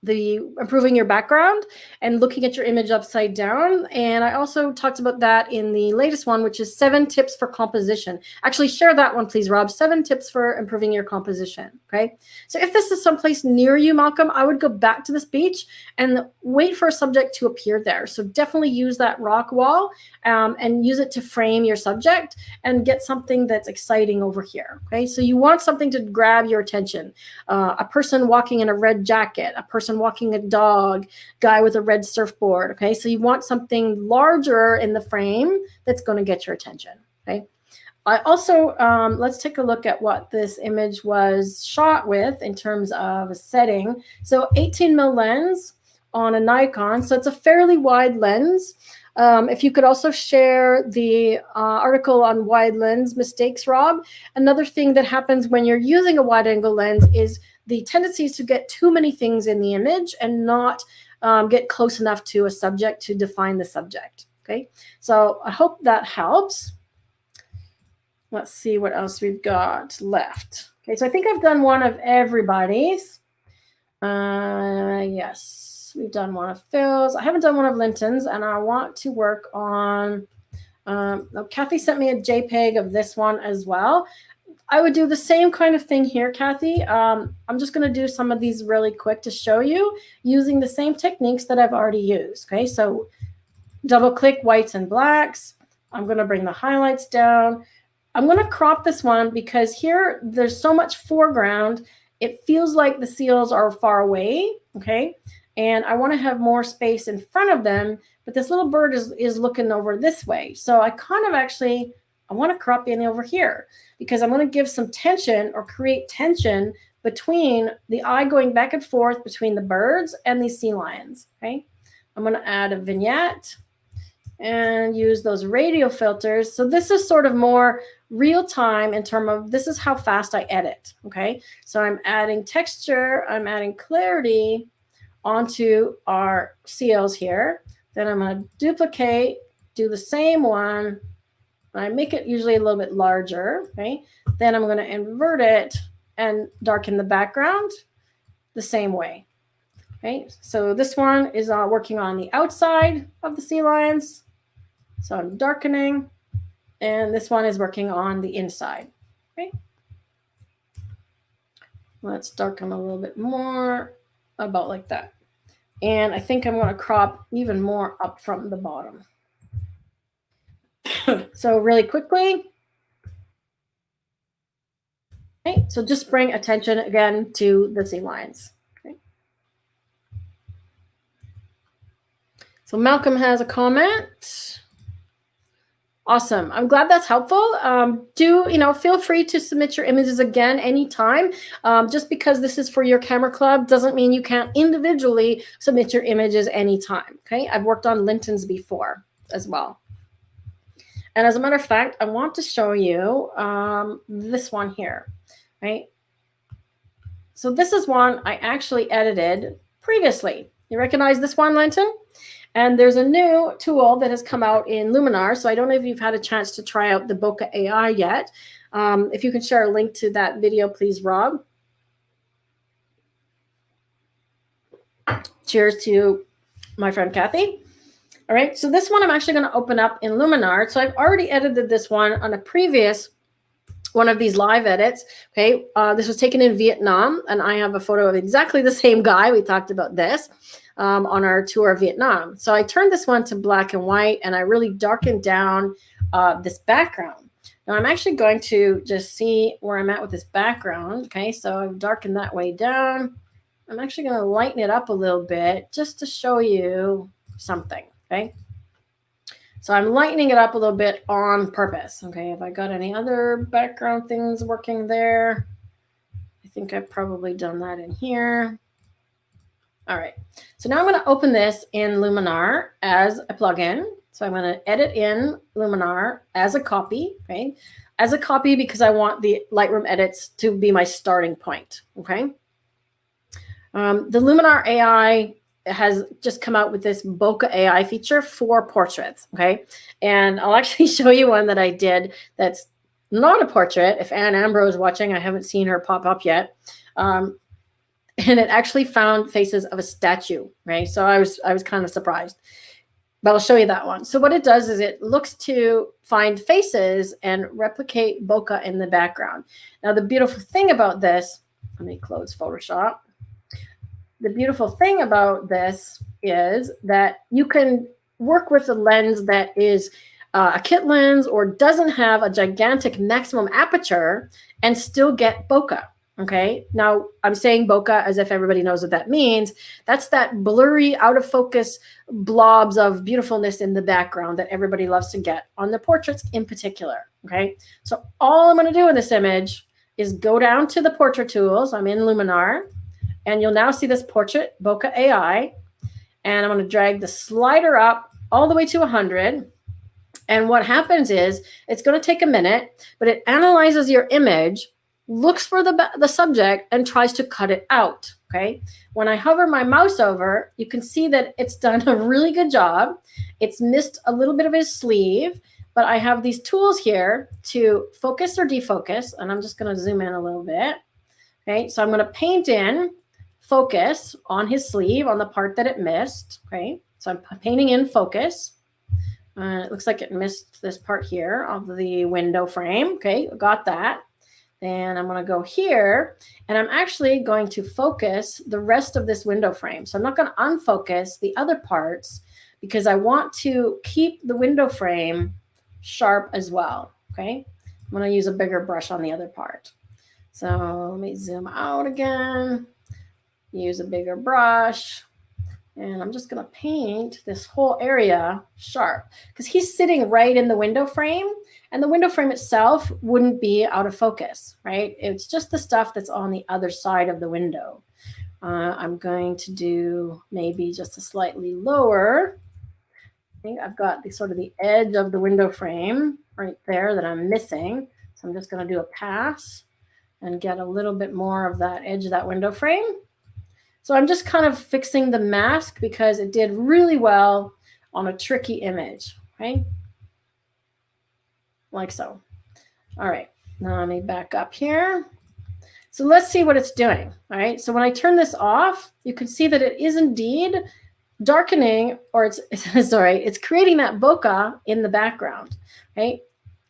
A: the improving your background and looking at your image upside down. And I also talked about that in the latest one, which is 7 tips for composition. Actually, share that one, please, Rob. 7 tips for improving your composition. Okay. So if this is someplace near you, Malcolm, I would go back to this beach and wait for a subject to appear there. So definitely use that rock wall and use it to frame your subject and get something that's exciting over here. Okay. So you want something to grab your attention. A person walking in a red jacket, a person walking a dog, guy with a red surfboard. Okay, so you want something larger in the frame that's going to get your attention. Okay, I also let's take a look at what this image was shot with in terms of a setting. So 18mm lens on a Nikon, so it's a fairly wide lens. If you could also share the article on wide lens mistakes, Rob. Another thing that happens when you're using a wide angle lens is the tendency is to get too many things in the image and not get close enough to a subject to define the subject. Okay, so I hope that helps. Let's see what else we've got left. Okay, so I think I've done one of everybody's. Yes, we've done one of Phil's. I haven't done one of Linton's, and I want to work on. Cathy sent me a JPEG of this one as well. I would do the same kind of thing here, Cathy. I'm just going to do some of these really quick to show you using the same techniques that I've already used. Okay, so double click whites and blacks. I'm going to bring the highlights down. I'm going to crop this one because here there's so much foreground it feels like the seals are far away, okay? And I want to have more space in front of them, but this little bird is looking over this way. So I kind of actually, I want to crop in over here because I'm going to give some tension or create tension between the eye going back and forth between the birds and these sea lions, okay? I'm going to add a vignette and use those radial filters. So this is sort of more real time in terms of this is how fast I edit, okay? So I'm adding texture, I'm adding clarity onto our seals here. Then I'm going to duplicate, do the same one. I make it usually a little bit larger, okay? Then I'm going to invert it and darken the background the same way, okay? So this one is working on the outside of the sea lions. So I'm darkening, and this one is working on the inside, okay? Let's darken a little bit more, about like that. And I think I'm going to crop even more up from the bottom. So really quickly. Okay, so just bring attention again to the sea lions. Okay. So Malcolm has a comment. Awesome. I'm glad that's helpful. Feel free to submit your images again anytime. Just because this is for your camera club doesn't mean you can't individually submit your images anytime. Okay. I've worked on Lintons before as well. And as a matter of fact, I want to show you this one here, right? So this is one I actually edited previously. You recognize this one, Linton? And there's a new tool that has come out in Luminar. So I don't know if you've had a chance to try out the Bokeh AI yet. If you can share a link to that video, please, Rob. Cheers to my friend Cathy. All right, so this one I'm actually going to open up in Luminar. So I've already edited this one on a previous one of these live edits. Okay, this was taken in Vietnam, and I have a photo of exactly the same guy. We talked about this on our tour of Vietnam. So I turned this one to black and white, and I really darkened down this background. Now I'm actually going to just see where I'm at with this background. Okay, so I've darkened that way down. I'm actually going to lighten it up a little bit just to show you something. Okay, so I'm lightening it up a little bit on purpose. Okay, have I got any other background things working there? I think I've probably done that in here. All right, so now I'm going to open this in Luminar as a plugin. So I'm going to edit in Luminar as a copy, okay? As a copy because I want the Lightroom edits to be my starting point, okay? The Luminar AI has just come out with this Bokeh AI feature for portraits, okay? And I'll actually show you one that I did that's not a portrait. If Anne Ambrose is watching, I haven't seen her pop up yet. And it actually found faces of a statue, right? So I was kind of surprised. But I'll show you that one. So what it does is it looks to find faces and replicate bokeh in the background. Now, the beautiful thing about this, let me close Photoshop. The beautiful thing about this is that you can work with a lens that is a kit lens or doesn't have a gigantic maximum aperture and still get bokeh. Okay, now I'm saying bokeh as if everybody knows what that means. That's that blurry, out of focus blobs of beautifulness in the background that everybody loves to get on the portraits in particular. Okay, so all I'm going to do in this image is go down to the portrait tools. I'm in Luminar, and you'll now see this portrait Bokeh AI, and I'm going to drag the slider up all the way to 100. And what happens is it's going to take a minute, but it analyzes your image, looks for the subject, and tries to cut it out, okay? When I hover my mouse over, you can see that it's done a really good job. It's missed a little bit of his sleeve, but I have these tools here to focus or defocus, and I'm just going to zoom in a little bit, okay? So I'm going to paint in focus on his sleeve on the part that it missed, okay? So I'm painting in focus. It looks like it missed this part here of the window frame, okay? Got that. Then I'm going to go here, and I'm actually going to focus the rest of this window frame. So I'm not going to unfocus the other parts because I want to keep the window frame sharp as well, okay? I'm going to use a bigger brush on the other part. So let me zoom out again, use a bigger brush, and I'm just going to paint this whole area sharp because he's sitting right in the window frame, and the window frame itself wouldn't be out of focus, right? It's just the stuff that's on the other side of the window. I'm going to do maybe just a slightly lower. I think I've got the sort of the edge of the window frame right there that I'm missing. So I'm just going to do a pass and get a little bit more of that edge of that window frame. So I'm just kind of fixing the mask because it did really well on a tricky image, right? Like so. All right, now let me back up here. So let's see what it's doing. All right, so when I turn this off, you can see that it is indeed darkening, or it's sorry, it's creating that bokeh in the background, right?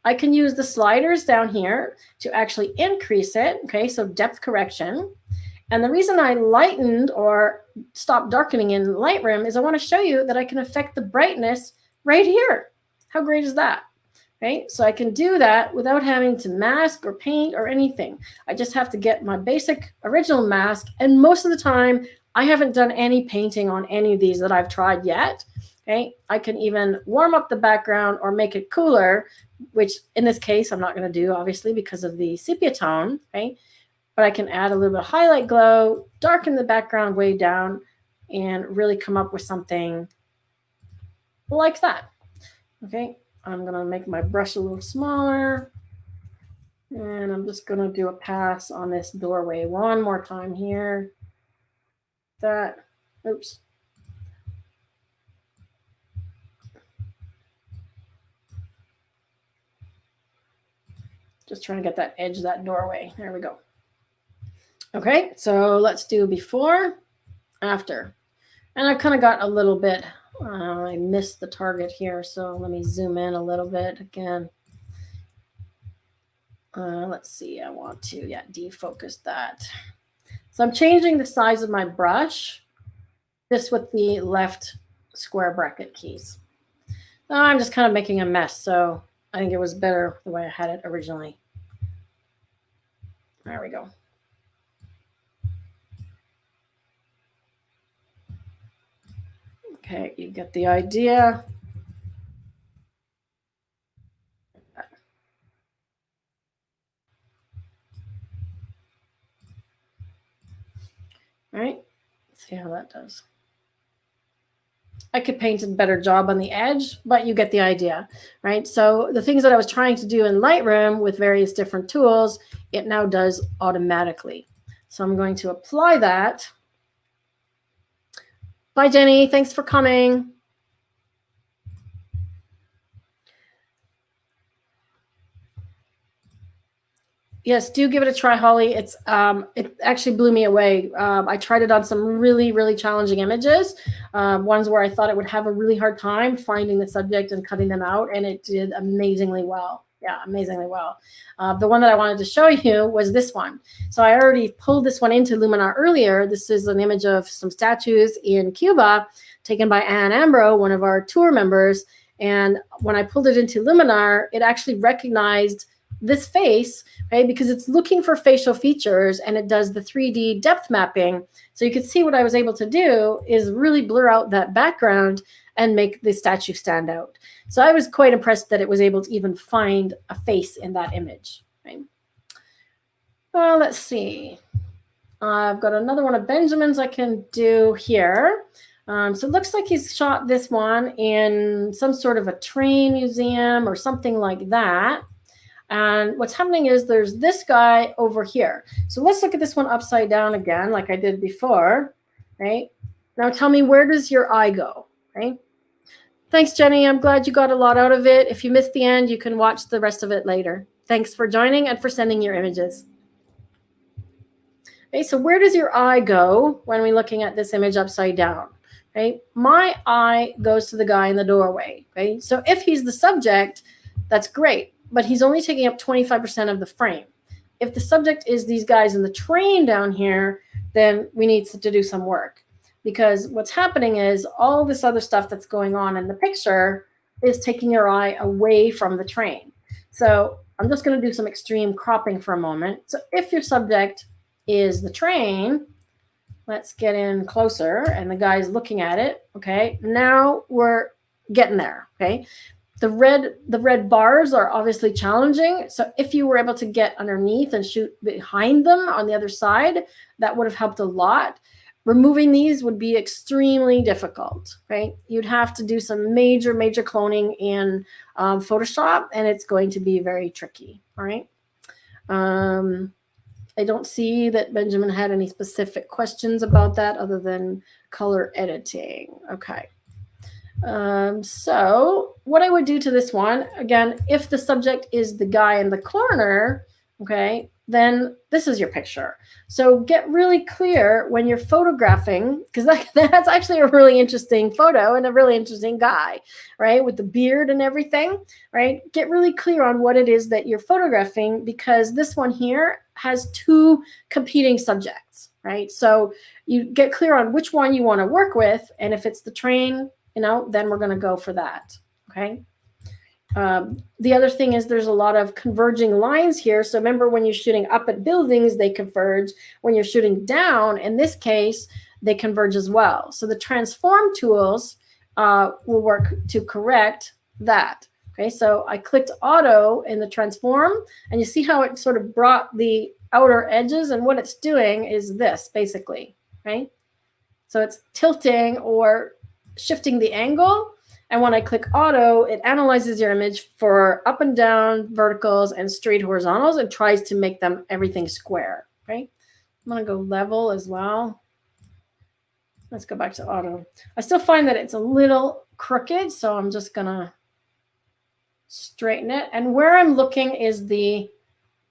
A: I can use the sliders down here to actually increase it, okay, so depth correction. And the reason I lightened or stopped darkening in Lightroom is I want to show you that I can affect the brightness right here. How great is that? Right? So I can do that without having to mask or paint or anything. I just have to get my basic original mask. And most of the time, I haven't done any painting on any of these that I've tried yet. Okay? I can even warm up the background or make it cooler, which in this case, I'm not going to do, obviously, because of the sepia tone. Okay? But I can add a little bit of highlight glow, darken the background way down, and really come up with something like that. Okay? I'm going to make my brush a little smaller. And I'm just going to do a pass on this doorway one more time here. That, oops. Just trying to get that edge of that doorway. There we go. Okay, so let's do before, after. And I've kind of got a little bit, I missed the target here, so let me zoom in a little bit again. Let's see, I want to, defocus that. So I'm changing the size of my brush, just with the left square bracket keys. I'm just kind of making a mess, so I think it was better the way I had it originally. There we go. Okay, you get the idea. All right, let's see how that does. I could paint a better job on the edge, but you get the idea, right? So the things that I was trying to do in Lightroom with various different tools, it now does automatically. So I'm going to apply that. Bye, Jenny. Thanks for coming. Yes, do give it a try, Holly. It actually blew me away. I tried it on some really, really challenging images, ones where I thought it would have a really hard time finding the subject and cutting them out, and it did amazingly well. Yeah, amazingly well. The one that I wanted to show you was this one. So I already pulled this one into Luminar earlier. This is an image of some statues in Cuba taken by Anne Ambro, one of our tour members. And when I pulled it into Luminar, it actually recognized this face, right? Because it's looking for facial features and it does the 3D depth mapping. So you can see what I was able to do is really blur out that background and make the statue stand out. So I was quite impressed that it was able to even find a face in that image, right? Well, let's see. I've got another one of Benjamin's I can do here. So it looks like he's shot this one in some sort of a train museum or something like that. And what's happening is there's this guy over here. So let's look at this one upside down again, like I did before, right? Now tell me, where does your eye go, right? Thanks, Jenny. I'm glad you got a lot out of it. If you missed the end, you can watch the rest of it later. Thanks for joining and for sending your images. Okay, so where does your eye go when we're looking at this image upside down? Okay, my eye goes to the guy in the doorway. Okay, so if he's the subject, that's great. But he's only taking up 25% of the frame. If the subject is these guys in the train down here, then we need to do some work. Because what's happening is all this other stuff that's going on in the picture is taking your eye away from the train. So I'm just going to do some extreme cropping for a moment. So if your subject is the train, let's get in closer, and the guy's looking at it. Okay, now we're getting there. Okay, the red bars are obviously challenging. So if you were able to get underneath and shoot behind them on the other side, that would have helped a lot. Removing these would be extremely difficult, right? You'd have to do some major cloning in Photoshop, and it's going to be very tricky, all right? I don't see that Benjamin had any specific questions about that other than color editing. Okay. So what I would do to this one, again, if the subject is the guy in the corner, okay, then this is your picture. So get really clear when you're photographing, because that's actually a really interesting photo and a really interesting guy, right, with the beard and everything, right? Get really clear on what it is that you're photographing, because this one here has two competing subjects, right? So you get clear on which one you want to work with, and if it's the train, you know, then we're going to go for that, okay? The other thing is there's a lot of converging lines here. So remember, when you're shooting up at buildings, they converge. When you're shooting down, in this case, they converge as well. So the transform tools will work to correct that. Okay, so I clicked auto in the transform, and you see how it sort of brought the outer edges, and what it's doing is this, basically, right? So it's tilting or shifting the angle. And when I click auto, it analyzes your image for up and down verticals and straight horizontals and tries to make them everything square, right? I'm going to go level as well. Let's go back to auto. I still find that it's a little crooked, so I'm just going to straighten it. And where I'm looking is the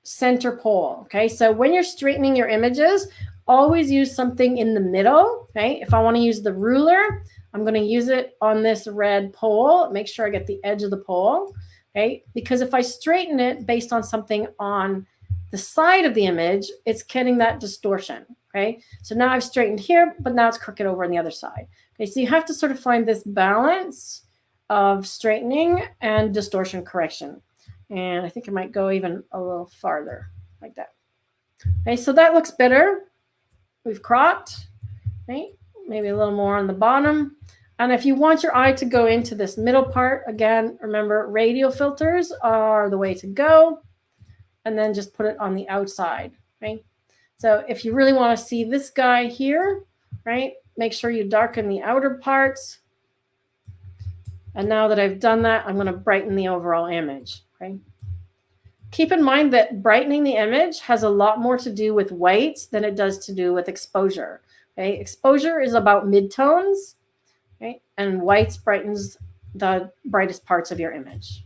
A: center pole, okay? So when you're straightening your images, always use something in the middle, okay? If I want to use the ruler, I'm going to use it on this red pole. Make sure I get the edge of the pole, okay? Because if I straighten it based on something on the side of the image, it's getting that distortion, okay? So now I've straightened here, but now it's crooked over on the other side. Okay, so you have to sort of find this balance of straightening and distortion correction. And I think I might go even a little farther like that. Okay, so that looks better. We've cropped, right? Maybe a little more on the bottom. And if you want your eye to go into this middle part, again, remember, radial filters are the way to go. And then just put it on the outside, right? So if you really want to see this guy here, right, make sure you darken the outer parts. And now that I've done that, I'm going to brighten the overall image, okay? Keep in mind that brightening the image has a lot more to do with whites than it does to do with exposure. Okay? Exposure is about midtones, okay? And whites brightens the brightest parts of your image.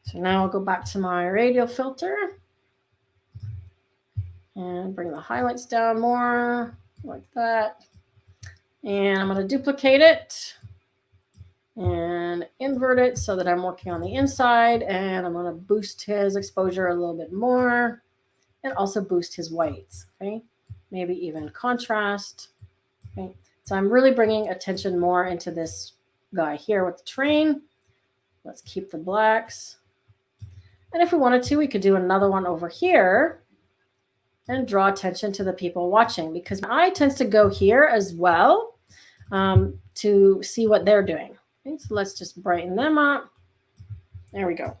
A: So now I'll go back to my radial filter and bring the highlights down more like that. And I'm going to duplicate it and invert it so that I'm working on the inside, and I'm going to boost his exposure a little bit more and also boost his whites, okay? Maybe even contrast, okay? So I'm really bringing attention more into this guy here with the train. Let's keep the blacks. And if we wanted to, we could do another one over here and draw attention to the people watching, because my eye tends to go here as well to see what they're doing. Okay, so let's just brighten them up. There we go.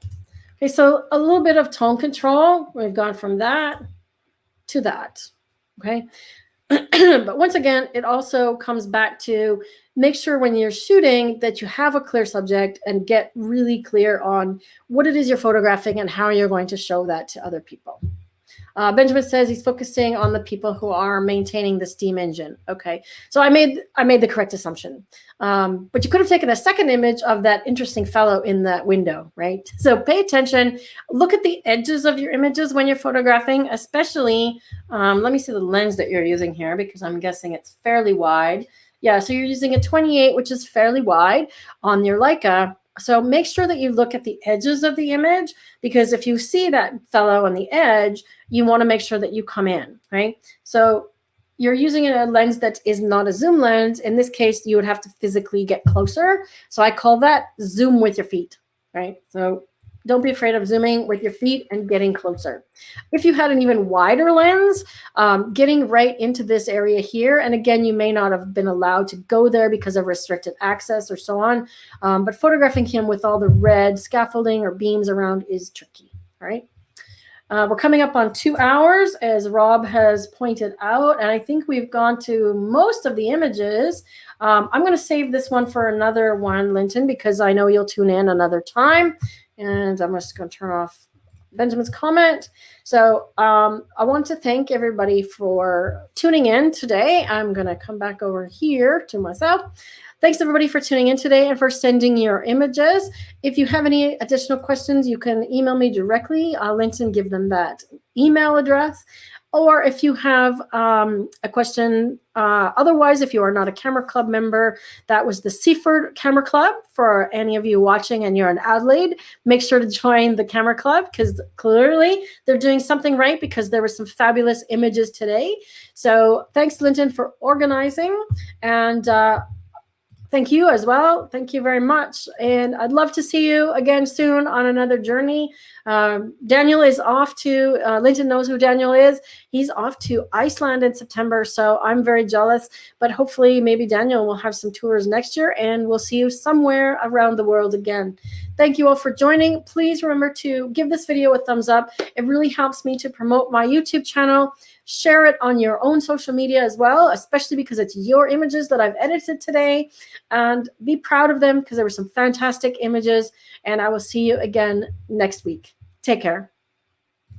A: Okay, so a little bit of tone control. We've gone from that to that. Okay. But once again, it also comes back to make sure when you're shooting that you have a clear subject and get really clear on what it is you're photographing and how you're going to show that to other people. Benjamin says he's focusing on the people who are maintaining the steam engine. Okay, so I made the correct assumption. But you could have taken a second image of that interesting fellow in that window, right? So pay attention. Look at the edges of your images when you're photographing, especially, let me see the lens that you're using here, because I'm guessing it's fairly wide. Yeah, so you're using a 28, which is fairly wide on your Leica. So make sure that you look at the edges of the image, because if you see that fellow on the edge, you want to make sure that you come in, right? So you're using a lens that is not a zoom lens. In this case, you would have to physically get closer. So I call that zoom with your feet, right? So Don't be afraid of zooming with your feet and getting closer. If you had an even wider lens, getting right into this area here, and again, you may not have been allowed to go there because of restricted access or so on, but photographing him with all the red scaffolding or beams around is tricky, right? We're coming up on 2 hours, as Rob has pointed out, and I think we've gone to most of the images. I'm going to save this one for another one, Linton, because I know you'll tune in another time. And I'm just going to turn off Benjamin's comment. So I want to thank everybody for tuning in today. I'm going to come back over here to myself. Thanks, everybody, for tuning in today and for sending your images. If you have any additional questions, you can email me directly. I'll Linton give them that email address. Or if you have a question, otherwise, if you are not a Camera Club member, that was the Seaford Camera Club. For any of you watching and you're in Adelaide, make sure to join the Camera Club, because clearly they're doing something right, because there were some fabulous images today. So thanks, Linton, for organizing. And thank you as well. Thank you very much. And I'd love to see you again soon on another journey. Daniel is off to, Linton knows who Daniel is. He's off to Iceland in September. So I'm very jealous, but hopefully maybe Daniel will have some tours next year and we'll see you somewhere around the world again. Thank you all for joining. Please remember to give this video a thumbs up. It really helps me to promote my YouTube channel. Share it on your own social media as well, especially because it's your images that I've edited today. And be proud of them, because there were some fantastic images. And I will see you again next week. Take care.